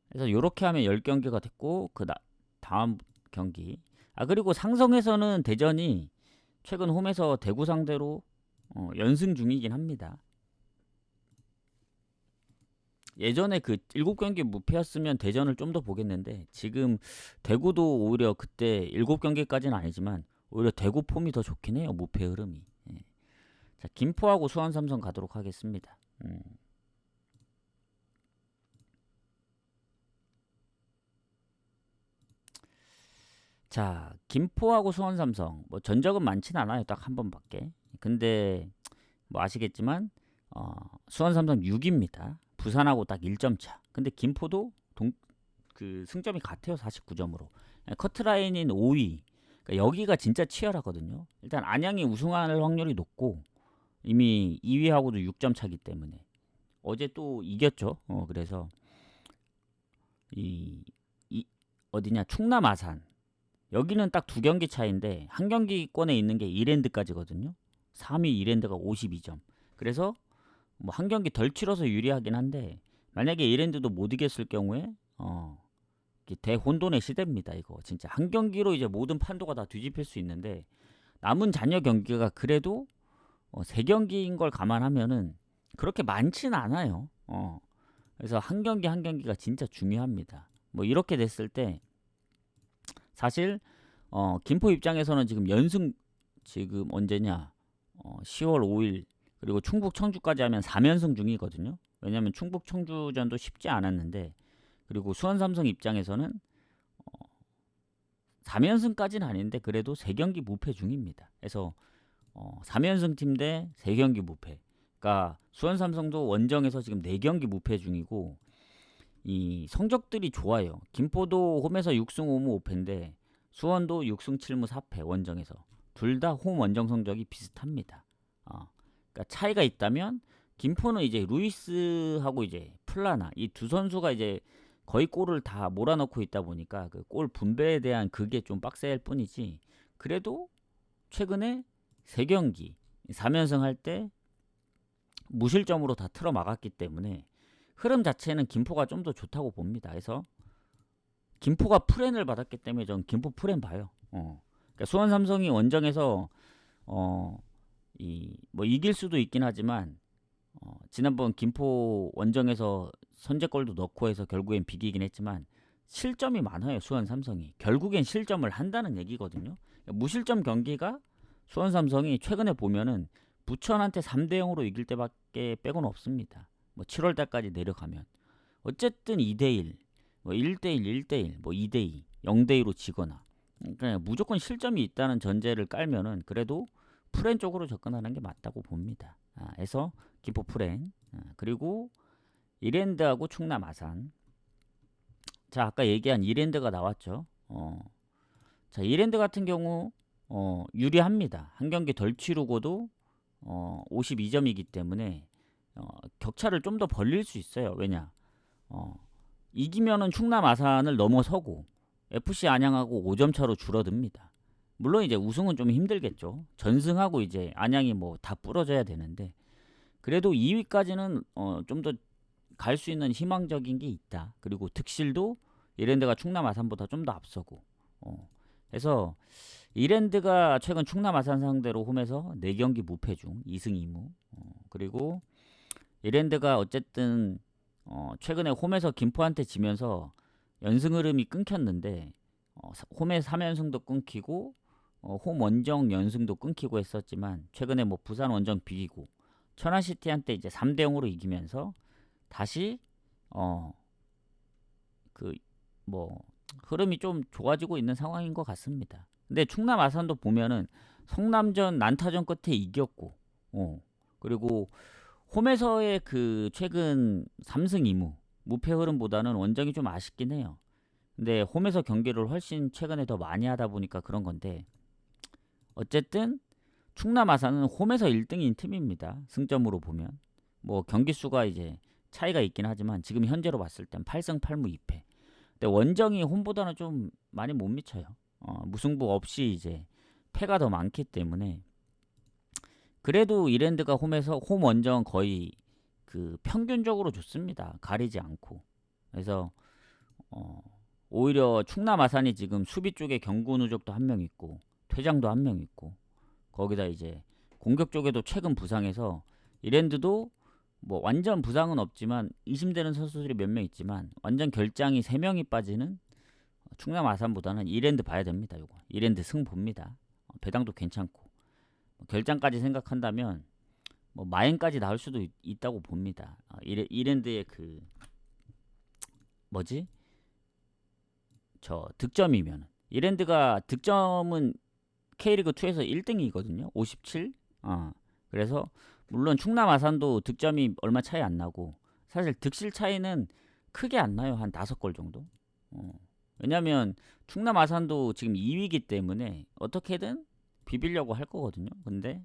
[SPEAKER 1] 그래서 요렇게 하면 10경기가 됐고 다음 경기 그리고 상성에서는 대전이 최근 홈에서 대구 상대로 연승 중이긴 합니다. 예전에 그 7경기 무패였으면 대전을 좀 더 보겠는데 지금 대구도 오히려 그때 7경기까지는 아니지만 오히려 대구 폼이 더 좋긴 해요. 무패 흐름이. 예. 자, 김포하고 수원 삼성 가도록 하겠습니다. 자, 김포하고 수원 삼성 뭐 전적은 많진 않아요. 딱 한 번밖에. 근데 뭐 아시겠지만 수원 삼성 6입니다. 부산하고 딱 1점 차. 근데 김포도 그 승점이 같아요. 49점으로. 커트라인인 5위. 그러니까 여기가 진짜 치열하거든요. 일단 안양이 우승할 확률이 높고 이미 2위하고도 6점 차기 때문에 어제 또 이겼죠. 그래서 이 어디냐 충남 아산 여기는 딱 2경기 차인데 한 경기권에 있는 게 이랜드까지거든요. 3위 이랜드가 52점. 그래서 뭐 한 경기 덜 치러서 유리하긴 한데 만약에 이랜드도 못 이겼을 경우에 대혼돈의 시대입니다. 이거 진짜 한 경기로 이제 모든 판도가 다 뒤집힐 수 있는데 남은 잔여 경기가 그래도 3경기인 걸 감안하면은 그렇게 많진 않아요. 그래서 한 경기 한 경기가 진짜 중요합니다. 뭐 이렇게 됐을 때 사실 김포 입장에서는 지금 연승 지금 언제냐 10월 5일 그리고 충북 청주까지 하면 4연승 중이거든요. 왜냐하면 충북 청주전도 쉽지 않았는데 그리고 수원 삼성 입장에서는 3연승까지는 아닌데 그래도 3경기 무패 중입니다. 그래서 3연승 팀 대 3경기 무패. 그러니까 수원 삼성도 원정에서 지금 4경기 무패 중이고 이 성적들이 좋아요. 김포도 홈에서 6승 5무 5패인데 수원도 6승 7무 4패 원정에서 둘 다 홈 원정 성적이 비슷합니다. 그러니까 차이가 있다면 김포는 이제 루이스하고 이제 플라나 이 두 선수가 이제 거의 골을 다 몰아넣고 있다 보니까 그 골 분배에 대한 그게 좀 빡셀 뿐이지 그래도 최근에 3경기 3연승 할 때 무실점으로 다 틀어 막았기 때문에 흐름 자체는 김포가 좀 더 좋다고 봅니다. 그래서 김포가 프렌을 받았기 때문에 전 김포 프렌 봐요. 그러니까 수원 삼성이 원정에서 뭐 이길 수도 있긴 하지만 지난번 김포 원정에서 선제골도 넣고 해서 결국엔 비기긴 했지만 실점이 많아요. 수원 삼성이 결국엔 실점을 한다는 얘기거든요. 그러니까 무실점 경기가 수원 삼성이 최근에 보면은 부천한테 3대0으로 이길 때밖에 빼고는 없습니다. 뭐 7월 달까지 내려가면 어쨌든 2대1 뭐 1대1 1대1 뭐 2대2 0대2로 지거나 그러니까 무조건 실점이 있다는 전제를 깔면은 그래도 프렌 쪽으로 접근하는 게 맞다고 봅니다. 그래서 김포 프렌 그리고 이랜드하고 충남 아산 자, 아까 얘기한 이랜드가 나왔죠. 자, 이랜드 같은 경우 유리합니다. 한 경기 덜 치르고도 52점이기 때문에 격차를 좀 더 벌릴 수 있어요. 왜냐? 이기면은 충남 아산을 넘어서고 FC 안양하고 5점 차로 줄어듭니다. 물론 이제 우승은 좀 힘들겠죠. 전승하고 이제 안양이 뭐 다 부러져야 되는데 그래도 2위까지는 좀 더 갈 수 있는 희망적인 게 있다. 그리고 득실도 이랜드가 충남 아산보다 좀 더 앞서고. 그래서 이랜드가 최근 충남 아산 상대로 홈에서 4경기 무패 중 2승 2무. 그리고 이랜드가 어쨌든 최근에 홈에서 김포한테 지면서 연승 흐름이 끊겼는데 홈에 3연승도 끊기고 홈 원정 연승도 끊기고 했었지만 최근에 뭐 부산 원정 비기고 천안시티한테 이제 3대 0으로 이기면서 다시 그 뭐 흐름이 좀 좋아지고 있는 상황인 것 같습니다. 근데 충남 아산도 보면은 성남전 난타전 끝에 이겼고 그리고 홈에서의 그 최근 3승 2무 무패 흐름보다는 원정이 좀 아쉽긴 해요. 근데 홈에서 경기를 훨씬 최근에 더 많이 하다 보니까 그런 건데 어쨌든 충남 아산은 홈에서 1등인 팀입니다. 승점으로 보면 뭐 경기 수가 이제 차이가 있긴 하지만 지금 현재로 봤을 땐 8승 8무 2패. 근데 원정이 홈보다는 좀 많이 못 미쳐요. 무승부 없이 이제 패가 더 많기 때문에 그래도 이랜드가 홈에서 홈 원정 거의 그 평균적으로 좋습니다. 가리지 않고. 그래서 오히려 충남 아산이 지금 수비 쪽에 경구 누적도 한 명 있고 퇴장도 한 명 있고 거기다 이제 공격 쪽에도 최근 부상해서 이랜드도 뭐 완전 부상은 없지만 의심되는 선수들이 몇 명 있지만 완전 결장이 3명이 빠지는 충남 아산보다는 이랜드 봐야 됩니다. 요거 이랜드 승 봅니다. 배당도 괜찮고 결장까지 생각한다면 뭐 마행까지 나올 수도 있다고 봅니다. 이랜드의 그 뭐지? 저 득점이면 이랜드가 득점은 K리그 2에서 1등이거든요. 57. 그래서 물론 충남 아산도 득점이 얼마 차이 안 나고 사실 득실 차이는 크게 안 나요. 한 5골 정도. 왜냐면 충남 아산도 지금 2위이기 때문에 어떻게든 비비려고 할 거거든요. 근데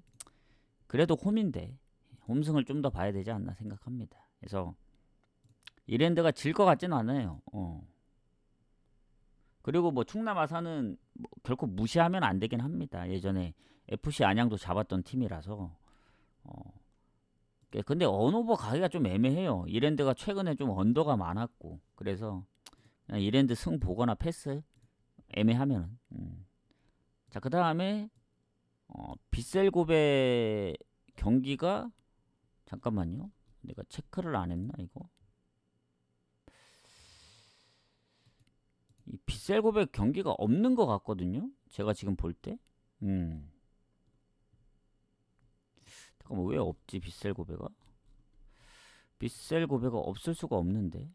[SPEAKER 1] 그래도 홈인데 홈승을 좀 더 봐야 되지 않나 생각합니다. 그래서 이랜드가 질 것 같지는 않아요. 그리고 뭐 충남 아산은 뭐 결코 무시하면 안 되긴 합니다. 예전에 FC 안양도 잡았던 팀이라서. 근데 언오버 가기가 좀 애매해요. 이랜드가 최근에 좀 언더가 많았고 그래서 그냥 이랜드 승 보거나 패스 애매하면은. 자, 그 다음에 빗셀고베 경기가 잠깐만요. 내가 체크를 안 했나 이거? 이 빗셀고베 경기가 없는 것 같거든요. 제가 지금 볼 때. 잠깐만 왜 없지 빗셀고베가? 빗셀고베가 없을 수가 없는데.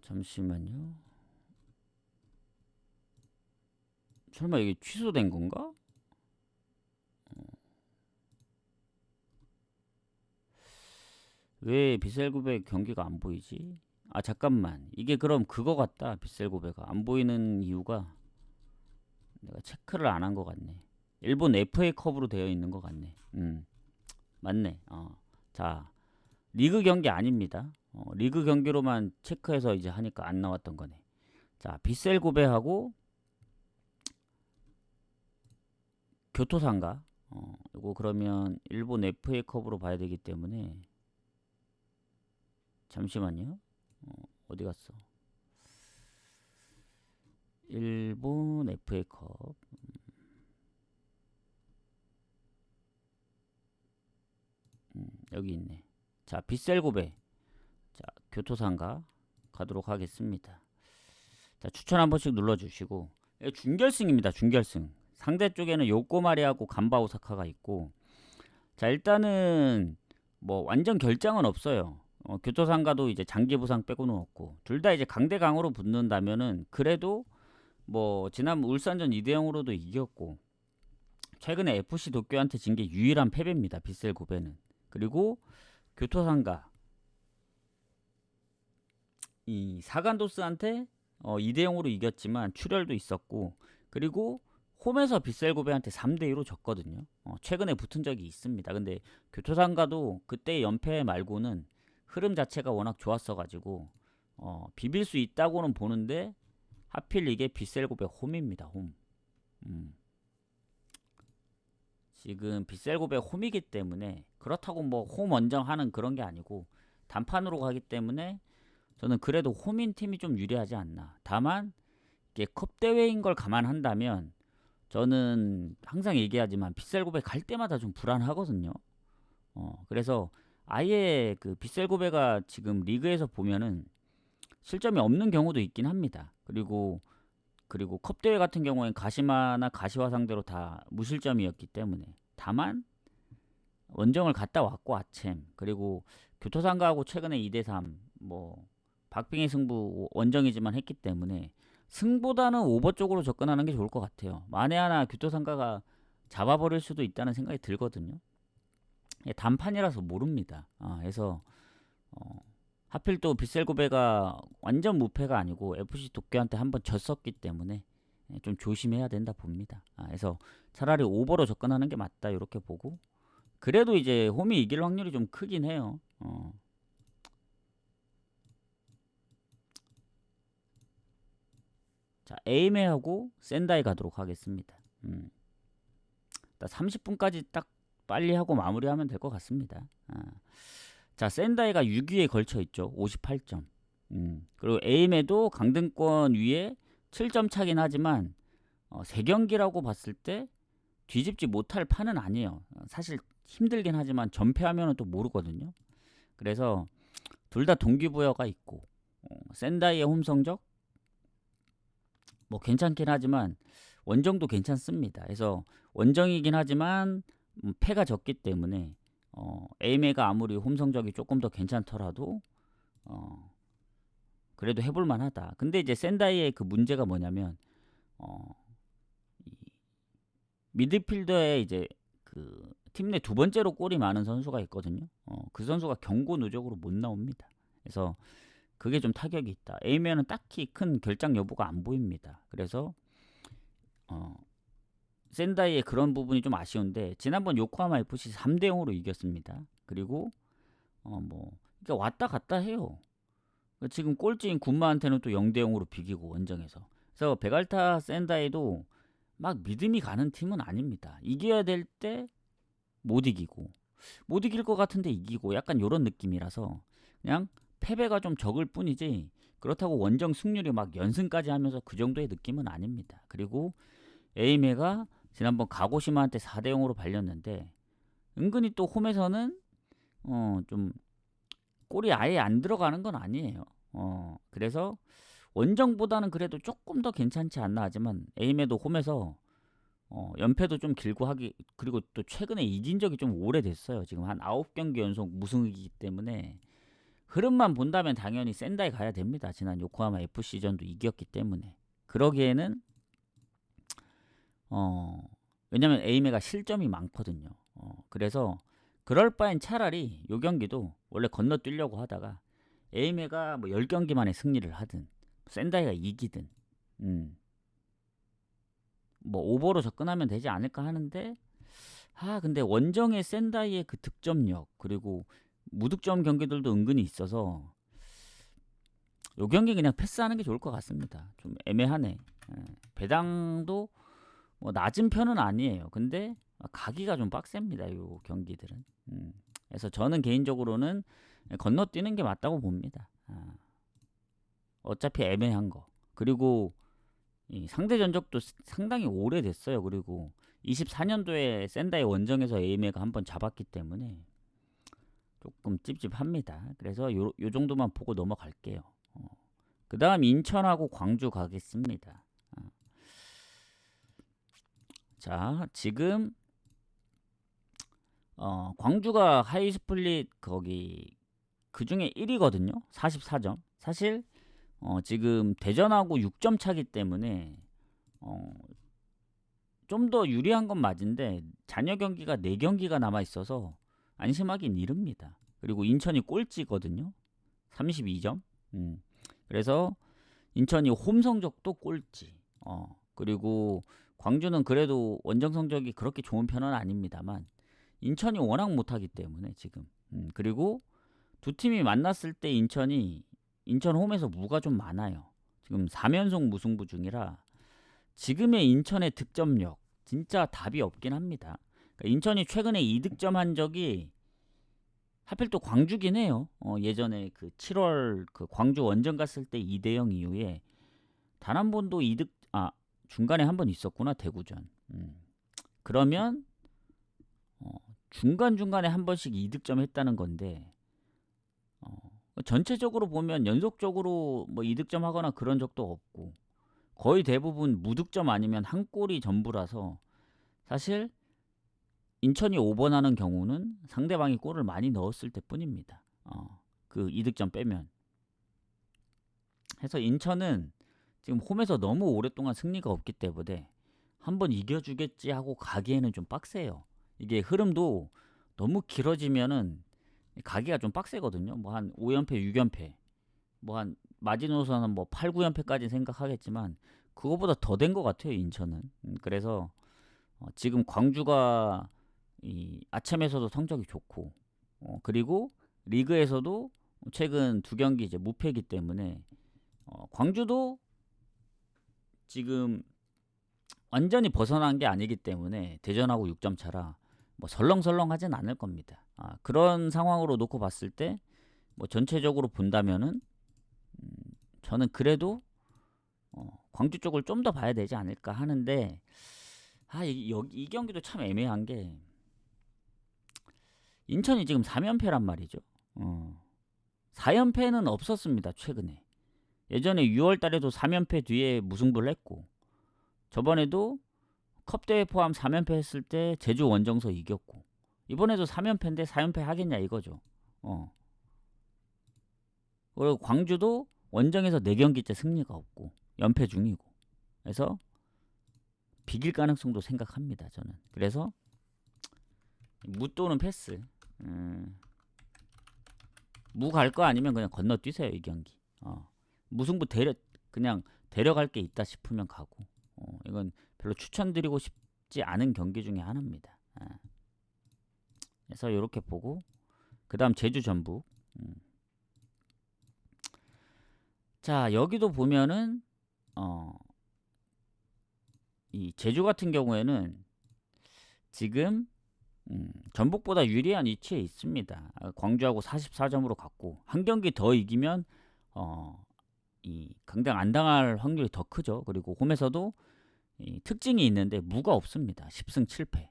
[SPEAKER 1] 잠시만요. 설마 이게 취소된 건가? 왜 빗셀고베 경기가 안 보이지? 아 잠깐만 이게 그럼 그거 같다. 빗셀고베가 안 보이는 이유가 내가 체크를 안 한 것 같네. 일본 FA컵으로 되어 있는 것 같네. 맞네. 자 리그 경기 아닙니다. 리그 경기로만 체크해서 이제 하니까 안 나왔던 거네. 자 빗셀고베하고 교토상가. 이거 그러면 일본 FA컵으로 봐야 되기 때문에 잠시만요. 어디 갔어? 일본 FA컵. 여기 있네. 자, 빗셀고베. 자, 교토상가 가도록 하겠습니다. 자, 추천 한 번씩 눌러주시고. 준결승입니다. 준결승. 상대 쪽에는 요코마리하고 간바 오사카가 있고. 자, 일단은 뭐 완전 결장은 없어요. 교토상가도 이제 장기 부상 빼고는 없고 둘 다 이제 강대강으로 붙는다면은 그래도 뭐 지난 울산전 2대 0으로도 이겼고 최근에 FC 도쿄한테 진 게 유일한 패배입니다. 빗셀 고베는. 그리고 교토상가 이 사간도스한테 2대 0으로 이겼지만 출혈도 있었고, 그리고 홈에서 빗셀 고베한테 3대 2로 졌거든요. 최근에 붙은 적이 있습니다. 근데 교토상가도 그때 연패 말고는 흐름 자체가 워낙 좋았어가지고 비빌 수 있다고는 보는데, 하필 이게 빗셀 고베 홈입니다. 홈. 지금 빗셀 고베 홈이기 때문에, 그렇다고 뭐 홈 원정하는 그런 게 아니고 단판으로 가기 때문에 저는 그래도 홈인 팀이 좀 유리하지 않나. 다만 이게 컵 대회인 걸 감안한다면 저는 항상 얘기하지만 빗셀 고베 갈 때마다 좀 불안하거든요. 그래서 아예 그 빗셀 고베가 지금 리그에서 보면은 실점이 없는 경우도 있긴 합니다. 그리고 컵 대회 같은 경우엔 가시마나 가시화 상대로 다 무실점이었기 때문에. 다만 원정을 갔다 왔고 아챔, 그리고 교토상가하고 최근에 2대3 뭐 박빙의 승부 원정이지만 했기 때문에 승보다는 오버 쪽으로 접근하는 게 좋을 것 같아요. 만에 하나 교토상가가 잡아버릴 수도 있다는 생각이 들거든요. 단판이라서 모릅니다. 그래서 하필 또 빗셀 고베가 완전 무패가 아니고 FC 도쿄한테 한번 졌었기 때문에 좀 조심해야 된다 봅니다. 그래서 차라리 오버로 접근하는 게 맞다 이렇게 보고, 그래도 이제 홈이 이길 확률이 좀 크긴 해요. 자, 에이메하고 센다이 가도록 하겠습니다. 30분까지 딱 빨리 하고 마무리하면 될 것 같습니다. 자, 센다이가 6위에 걸쳐 있죠. 58점. 그리고 에이메도 강등권 위에 7점 차긴 하지만 3경기라고 봤을 때 뒤집지 못할 판은 아니에요. 사실 힘들긴 하지만 전패하면 또 모르거든요. 그래서 둘 다 동기부여가 있고, 센다이의 홈 성적 뭐 괜찮긴 하지만 원정도 괜찮습니다. 그래서 원정이긴 하지만 패가 적기 때문에 에이메가 아무리 홈 성적이 조금 더 괜찮더라도 그래도 해볼 만하다. 근데 이제 센다이의 그 문제가 뭐냐면 미드필더에 이제 그 팀 내 두 번째로 골이 많은 선수가 있거든요. 그 선수가 경고 누적으로 못 나옵니다. 그래서 그게 좀 타격이 있다. 에이메는 딱히 큰 결장 여부가 안 보입니다. 그래서 센다이의 그런 부분이 좀 아쉬운데, 지난번 요코하마 FC 3대 0으로 이겼습니다. 그리고 그러니까 왔다 갔다 해요. 지금 꼴찌인 군마한테는 또 0대 0으로 비기고 원정에서. 그래서 베갈타 센다이도 막 믿음이 가는 팀은 아닙니다. 이겨야 될 때 못 이기고, 못 이길 것 같은데 이기고, 약간 이런 느낌이라서 그냥 패배가 좀 적을 뿐이지, 그렇다고 원정 승률이 막 연승까지 하면서 그 정도의 느낌은 아닙니다. 그리고 에이메가 지난번 가고시마한테 4대 0으로 발렸는데, 은근히 또 홈에서는 좀 골이 아예 안 들어가는 건 아니에요. 그래서 원정보다는 그래도 조금 더 괜찮지 않나 하지만, 에이메도 홈에서 연패도 좀 길고 하기, 그리고 또 최근에 이긴 적이 좀 오래됐어요. 지금 한 9경기 연속 무승이기 때문에 흐름만 본다면 당연히 센다이 가야 됩니다. 지난 요코하마 FC전도 이겼기 때문에. 그러기에는 왜냐면 에이메가 실점이 많거든요. 그래서 그럴 바엔 차라리 요 경기도 원래 건너뛰려고 하다가 에이메가 뭐 10경기 만에 승리를 하든 센다이가 이기든 뭐 오버로 접근하면 되지 않을까 하는데, 근데 원정의 센다이의 그 득점력, 그리고 무득점 경기들도 은근히 있어서 요 경기 그냥 패스하는 게 좋을 것 같습니다. 좀 애매하네. 배당도 뭐 낮은 편은 아니에요. 근데 가기가 좀 빡셉니다. 요 경기들은. 그래서 저는 개인적으로는 건너뛰는 게 맞다고 봅니다. 어차피 애매한 거. 그리고 이 상대 전적도 상당히 오래됐어요. 그리고 24년도에 센다이 원정에서 에이메가 한번 잡았기 때문에 조금 찝찝합니다. 그래서 요 정도만 보고 넘어갈게요. 그 다음 인천하고 광주 가겠습니다. 자, 지금 광주가 하이스플릿 거기 그 중에 1위거든요. 44점. 사실 지금 대전하고 6점 차기 때문에 좀 더 유리한 건 맞은데 잔여 경기가 4경기가 남아 있어서 안심하긴 이릅니다. 그리고 인천이 꼴찌거든요. 32점. 그래서 인천이 홈 성적도 꼴찌. 그리고 광주는 그래도 원정 성적이 그렇게 좋은 편은 아닙니다만 인천이 워낙 못하기 때문에 지금. 그리고 두 팀이 만났을 때 인천 홈에서 무가 좀 많아요. 지금 3연속 무승부 중이라 지금의 인천의 득점력 진짜 답이 없긴 합니다. 그러니까 인천이 최근에 2득점 한 적이 하필 또 광주긴 해요. 예전에 그 7월 그 광주 원정 갔을 때 2대0 이후에 단 한 번도 중간에 한 번 있었구나, 대구전. 그러면 중간중간에 한 번씩 2득점 했다는 건데 전체적으로 보면 연속적으로 뭐 2득점 하거나 그런 적도 없고 거의 대부분 무득점 아니면 한 골이 전부라서 사실 인천이 오버하는 경우는 상대방이 골을 많이 넣었을 때뿐입니다. 그 2득점 빼면. 해서 인천은 지금 홈에서 너무 오랫동안 승리가 없기 때문에 한번 이겨주겠지 하고 가기에는 좀 빡세요. 이게 흐름도 너무 길어지면은 가기가 좀 빡세거든요. 뭐 한 5연패, 6연패, 뭐 한 마지노선은 뭐 8, 9연패까지 생각하겠지만 그거보다 더 된 것 같아요, 인천은. 그래서 지금 광주가 이 아챔에서도 성적이 좋고 그리고 리그에서도 최근 2경기 이제 무패이기 때문에 광주도 지금 완전히 벗어난 게 아니기 때문에 대전하고 6점 차라 뭐 설렁설렁하진 않을 겁니다. 그런 상황으로 놓고 봤을 때 뭐 전체적으로 본다면은 저는 그래도 광주 쪽을 좀 더 봐야 되지 않을까 하는데 이 경기도 참 애매한 게 인천이 지금 3연패란 말이죠. 4연패는 없었습니다. 최근에. 예전에 6월 달에도 3연패 뒤에 무승부를 했고 저번에도 컵대회 포함 3연패 했을 때 제주 원정서 이겼고 이번에도 3연패인데 4연패 하겠냐 이거죠. 그리고 광주도 원정에서 4경기째 승리가 없고 연패 중이고 그래서 비길 가능성도 생각합니다. 저는. 그래서 무또는 패스. 무 갈 거 아니면 그냥 건너뛰세요 이 경기. 무승부 그냥 데려갈 게 있다 싶으면 가고 이건 별로 추천드리고 싶지 않은 경기 중에 하나입니다. 그래서 이렇게 보고 그 다음 제주 전북. 자 여기도 보면은 이 제주 같은 경우에는 지금 전북보다 유리한 위치에 있습니다. 광주하고 44점으로 갔고 한 경기 더 이기면 이 강등 안 당할 확률이 더 크죠. 그리고 홈에서도 이 특징이 있는데 무가 없습니다. 10승 7패.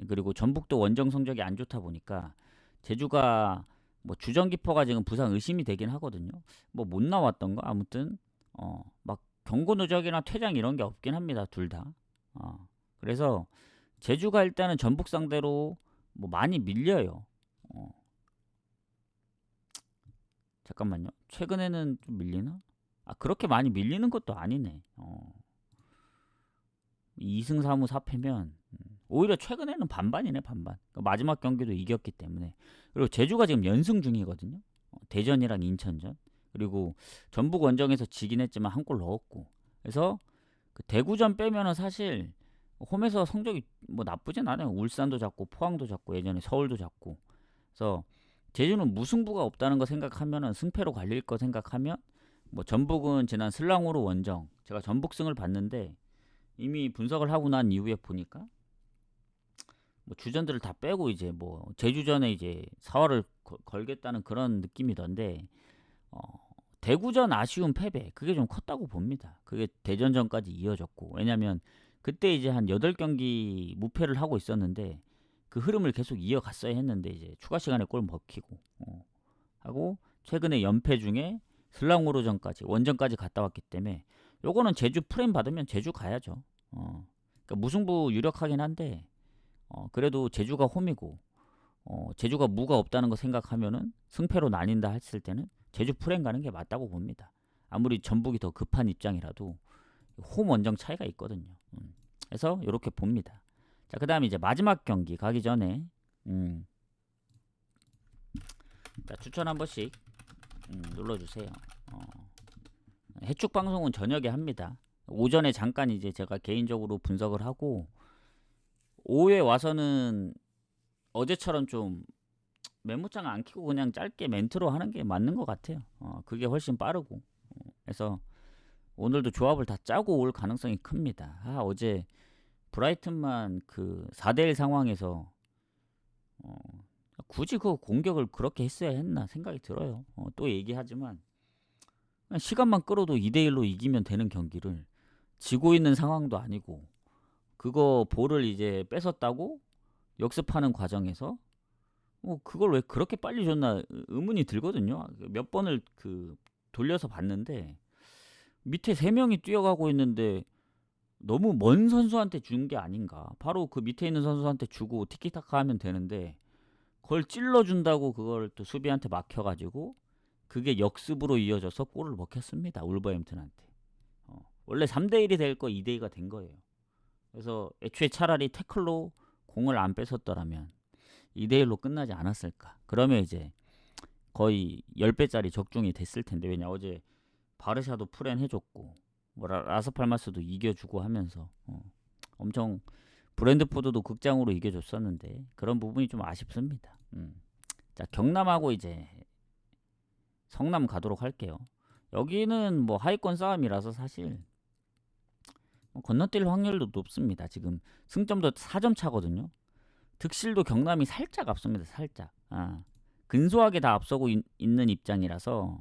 [SPEAKER 1] 그리고 전북도 원정 성적이 안 좋다 보니까 제주가 뭐 주전키퍼가 지금 부상 의심이 되긴 하거든요. 뭐 못 나왔던가 아무튼 막 경고 누적이나 퇴장 이런 게 없긴 합니다. 둘 다. 그래서 제주가 일단은 전북 상대로 뭐 많이 밀려요. 잠깐만요. 최근에는 좀 밀리나? 그렇게 많이 밀리는 것도 아니네. 2승 3무 4패면 오히려 최근에는 반반이네 반반. 그러니까 마지막 경기도 이겼기 때문에. 그리고 제주가 지금 연승 중이거든요. 대전이랑 인천전. 그리고 전북 원정에서 지긴 했지만 한 골 넣었고. 그래서 그 대구전 빼면은 사실 홈에서 성적이 뭐 나쁘진 않아요. 울산도 잡고 포항도 잡고 예전에 서울도 잡고. 그래서 제주는 무승부가 없다는 거 생각하면은 승패로 갈릴 거 생각하면 뭐 전북은 지난 슬랑후로 원정 제가 전북승을 봤는데 이미 분석을 하고 난 이후에 보니까 뭐 주전들을 다 빼고 이제 뭐 제주전에 이제 사활을 걸겠다는 그런 느낌이던데 대구전 아쉬운 패배 그게 좀 컸다고 봅니다. 그게 대전전까지 이어졌고 왜냐면 그때 이제 한 8경기 무패를 하고 있었는데 그 흐름을 계속 이어갔어야 했는데 이제 추가 시간에 골 먹히고 하고 최근에 연패 중에 슬랑후로전까지 원정까지 갔다 왔기 때문에 요거는 제주 프레임 받으면 제주 가야죠. 그러니까 무승부 유력하긴 한데 그래도 제주가 홈이고 제주가 무가 없다는 거 생각하면은 승패로 나뉜다 했을 때는 제주 프레임 가는 게 맞다고 봅니다. 아무리 전북이 더 급한 입장이라도 홈 원정 차이가 있거든요. 그래서 이렇게 봅니다. 자, 그다음에 이제 마지막 경기 가기 전에 자, 추천 한 번씩 눌러주세요. 해축 방송은 저녁에 합니다. 오전에 잠깐 이제 제가 개인적으로 분석을 하고 오후에 와서는 어제처럼 좀 메모장 안 켜고 그냥 짧게 멘트로 하는 게 맞는 것 같아요. 그게 훨씬 빠르고. 그래서 오늘도 조합을 다 짜고 올 가능성이 큽니다. 어제 브라이튼만 그 4대1 상황에서 굳이 그 공격을 그렇게 했어야 했나 생각이 들어요. 또 얘기하지만 시간만 끌어도 2대1로 이기면 되는 경기를 지고 있는 상황도 아니고 그거 볼을 이제 뺏었다고 역습하는 과정에서 그걸 왜 그렇게 빨리 줬나 의문이 들거든요. 몇 번을 그 돌려서 봤는데 밑에 3명이 뛰어가고 있는데 너무 먼 선수한테 준 게 아닌가. 바로 그 밑에 있는 선수한테 주고 티키타카 하면 되는데 그걸 찔러준다고 그걸 또 수비한테 막혀가지고 그게 역습으로 이어져서 골을 먹혔습니다. 울버햄튼한테. 원래 3대1이 될 거 2대2가 된 거예요. 그래서 애초에 차라리 태클로 공을 안 뺏었더라면 2대1로 끝나지 않았을까. 그러면 이제 거의 10배짜리 적중이 됐을 텐데. 왜냐 어제 바르샤도 프렌 해줬고 뭐 라스팔마스도 이겨주고 하면서 엄청 브랜드포드도 극장으로 이겨줬었는데 그런 부분이 좀 아쉽습니다. 자, 경남하고 이제 성남 가도록 할게요. 여기는 뭐 하위권 싸움이라서 사실 건너뛸 확률도 높습니다. 지금 승점도 4점 차거든요. 득실도 경남이 살짝 앞섭니다. 살짝. 근소하게 다 앞서고 있는 입장이라서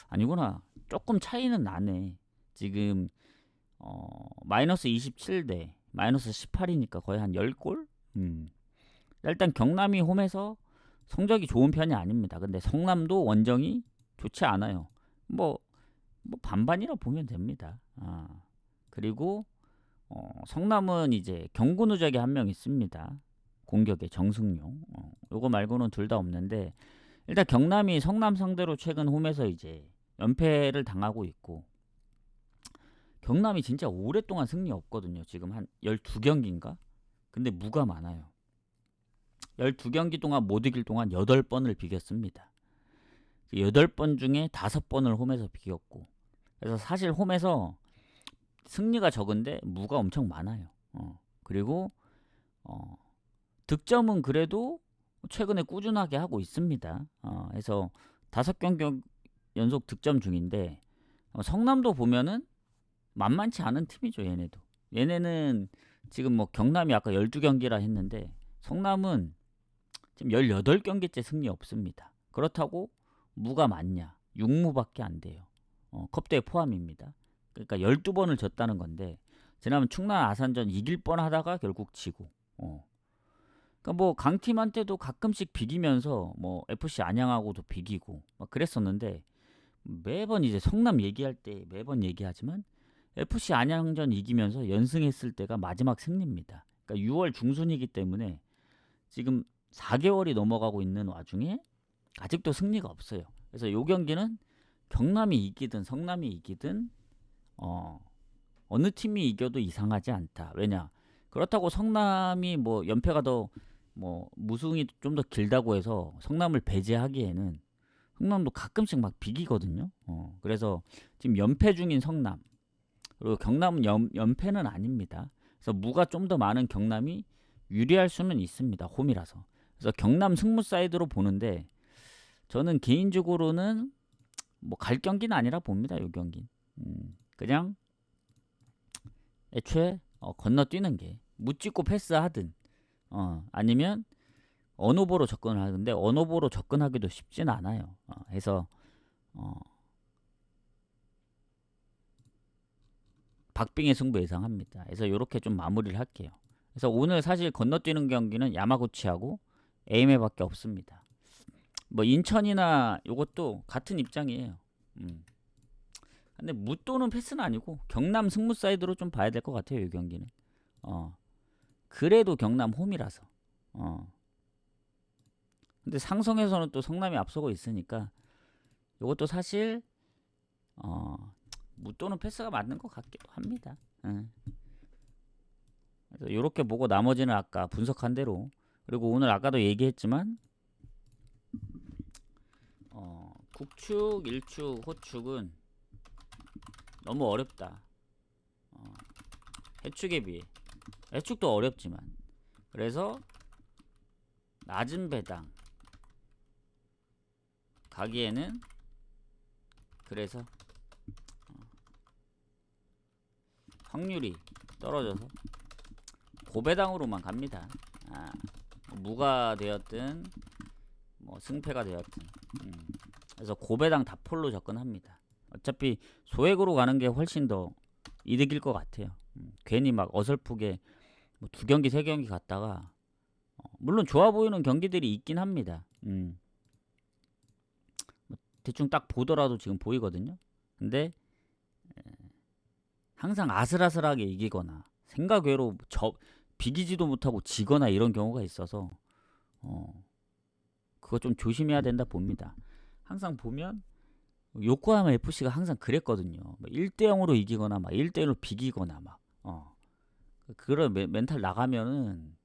[SPEAKER 1] 아니구나. 조금 차이는 나네. 지금 마이너스 27대 마이너스 18이니까 거의 한 10골? 일단 경남이 홈에서 성적이 좋은 편이 아닙니다. 근데 성남도 원정이 좋지 않아요. 뭐 반반이라 보면 됩니다. 그리고 성남은 이제 경고 누적이 한 명 있습니다. 공격에 정승용. 요거 말고는 둘 다 없는데 일단 경남이 성남 상대로 최근 홈에서 이제 연패를 당하고 있고 경남이 진짜 오랫동안 승리 없거든요. 지금 한 12경기인가? 근데 무가 많아요. 12경기 동안 못 이길 동안 8번을 비겼습니다. 8번 중에 5번을 홈에서 비겼고 그래서 사실 홈에서 승리가 적은데 무가 엄청 많아요. 그리고 득점은 그래도 최근에 꾸준하게 하고 있습니다. 그래서 5경기 연속 득점 중인데 성남도 보면은 만만치 않은 팀이죠. 얘네도. 얘네는 지금 뭐 경남이 아까 12경기라 했는데 성남은 지금 18경기째 승리 없습니다. 그렇다고 무가 많냐? 6무밖에 안 돼요. 컵대회 포함입니다. 그러니까 12번을 졌다는 건데 지난번 충남 아산전 이길 뻔하다가 결국 지고 그러니까 뭐 강팀한테도 가끔씩 비기면서 뭐 FC 안양하고도 비기고 막 그랬었는데 매번 이제 성남 얘기할 때 매번 얘기하지만 FC 안양전 이기면서 연승했을 때가 마지막 승리입니다. 그러니까 6월 중순이기 때문에 지금 4개월이 넘어가고 있는 와중에 아직도 승리가 없어요. 그래서 이 경기는 경남이 이기든 성남이 이기든 어느 팀이 이겨도 이상하지 않다. 왜냐? 그렇다고 성남이 뭐 연패가 더 뭐 무승이 좀 더 길다고 해서 성남을 배제하기에는 성남도 가끔씩 막 비기거든요. 그래서 지금 연패 중인 성남 그리고 경남은 연패는 아닙니다. 그래서 무가 좀 더 많은 경남이 유리할 수는 있습니다. 홈이라서. 그래서 경남 승무 사이드로 보는데 저는 개인적으로는 뭐 갈 경기는 아니라 봅니다. 이 경기. 그냥 애초에 건너뛰는 게 묻찍고 패스하든 아니면 언오버로 접근을 하는데 언오버로 접근하기도 쉽진 않아요. 그래서 박빙의 승부 예상합니다. 그래서 이렇게 좀 마무리를 할게요. 그래서 오늘 사실 건너뛰는 경기는 야마구치하고 에이메밖에 없습니다. 뭐 인천이나 요것도 같은 입장이에요. 근데 무또는 패스는 아니고 경남 승무 사이드로 좀 봐야 될 것 같아요. 이 경기는. 그래도 경남 홈이라서. 근데 상성에서는 또 성남이 앞서고 있으니까 요것도 사실 무또는 패스가 맞는 것 같기도 합니다. 예. 그래서 이렇게 보고 나머지는 아까 분석한 대로, 그리고 오늘 아까도 얘기했지만 국축, 일축, 호축은 너무 어렵다. 해축에 비해 해축도 어렵지만, 그래서 낮은 배당 가기에는, 그래서 확률이 떨어져서 고배당으로만 갑니다. 무가 되었든 뭐 승패가 되었든. 그래서 고배당 다폴로 접근합니다. 어차피 소액으로 가는 게 훨씬 더 이득일 것 같아요. 괜히 막 어설프게 뭐 2경기 3경기 갔다가 물론 좋아 보이는 경기들이 있긴 합니다. 뭐 대충 딱 보더라도 지금 보이거든요. 근데 항상 아슬아슬하게 이기거나 생각 외로 비기지도 못하고 지거나 이런 경우가 있어서 그거 좀 조심해야 된다 봅니다. 항상 보면 요코하마 FC가 항상 그랬거든요. 1대0으로 이기거나 막 1대1로 비기거나 막 그런 멘탈 나가면은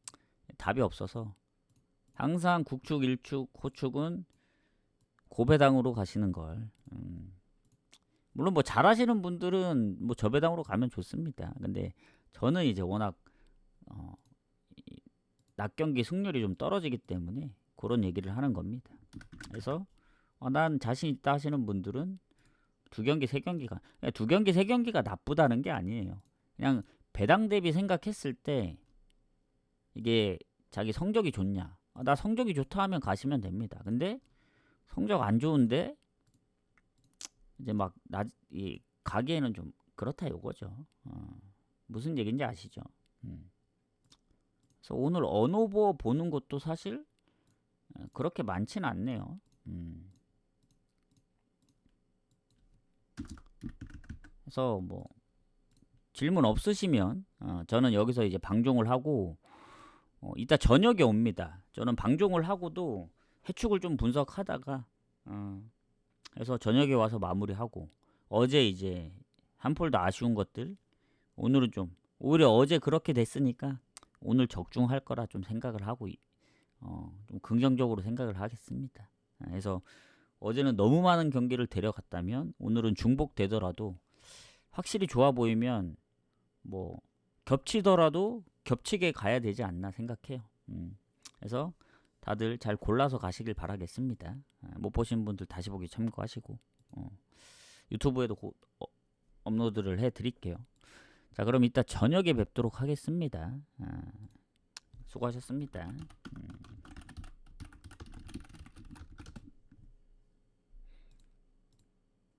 [SPEAKER 1] 답이 없어서 항상 국축, 일축, 호축은 고배당으로 가시는 걸. 물론 뭐 잘하시는 분들은 뭐 저배당으로 가면 좋습니다. 근데 저는 이제 워낙 낮 경기 승률이 좀 떨어지기 때문에 그런 얘기를 하는 겁니다. 그래서 난 자신 있다 하시는 분들은 2경기 3경기가 2경기 3경기가 나쁘다는 게 아니에요. 그냥 배당 대비 생각했을 때 이게 자기 성적이 좋냐, 나 성적이 좋다 하면 가시면 됩니다. 근데 성적 안 좋은데 이제 막 가기에는 좀 그렇다 이거죠. 무슨 얘기인지 아시죠? 그래서 오늘 언오버 보는 것도 사실 그렇게 많지는 않네요. 그래서 뭐 질문 없으시면 저는 여기서 이제 방종을 하고 이따 저녁에 옵니다. 저는 방종을 하고도 해축을 좀 분석하다가 그래서 저녁에 와서 마무리하고, 어제 이제 한 폴더 아쉬운 것들 오늘은 좀 오히려 어제 그렇게 됐으니까 오늘 적중할 거라 좀 생각을 하고 좀 긍정적으로 생각을 하겠습니다. 그래서 어제는 너무 많은 경기를 데려갔다면 오늘은 중복되더라도 확실히 좋아 보이면 뭐 겹치더라도 겹치게 가야 되지 않나 생각해요. 그래서 다들 잘 골라서 가시길 바라겠습니다. 못 보신 분들 다시 보기 참고하시고 유튜브에도 업로드를 해드릴게요. 자, 그럼 이따 저녁에 뵙도록 하겠습니다. 수고하셨습니다.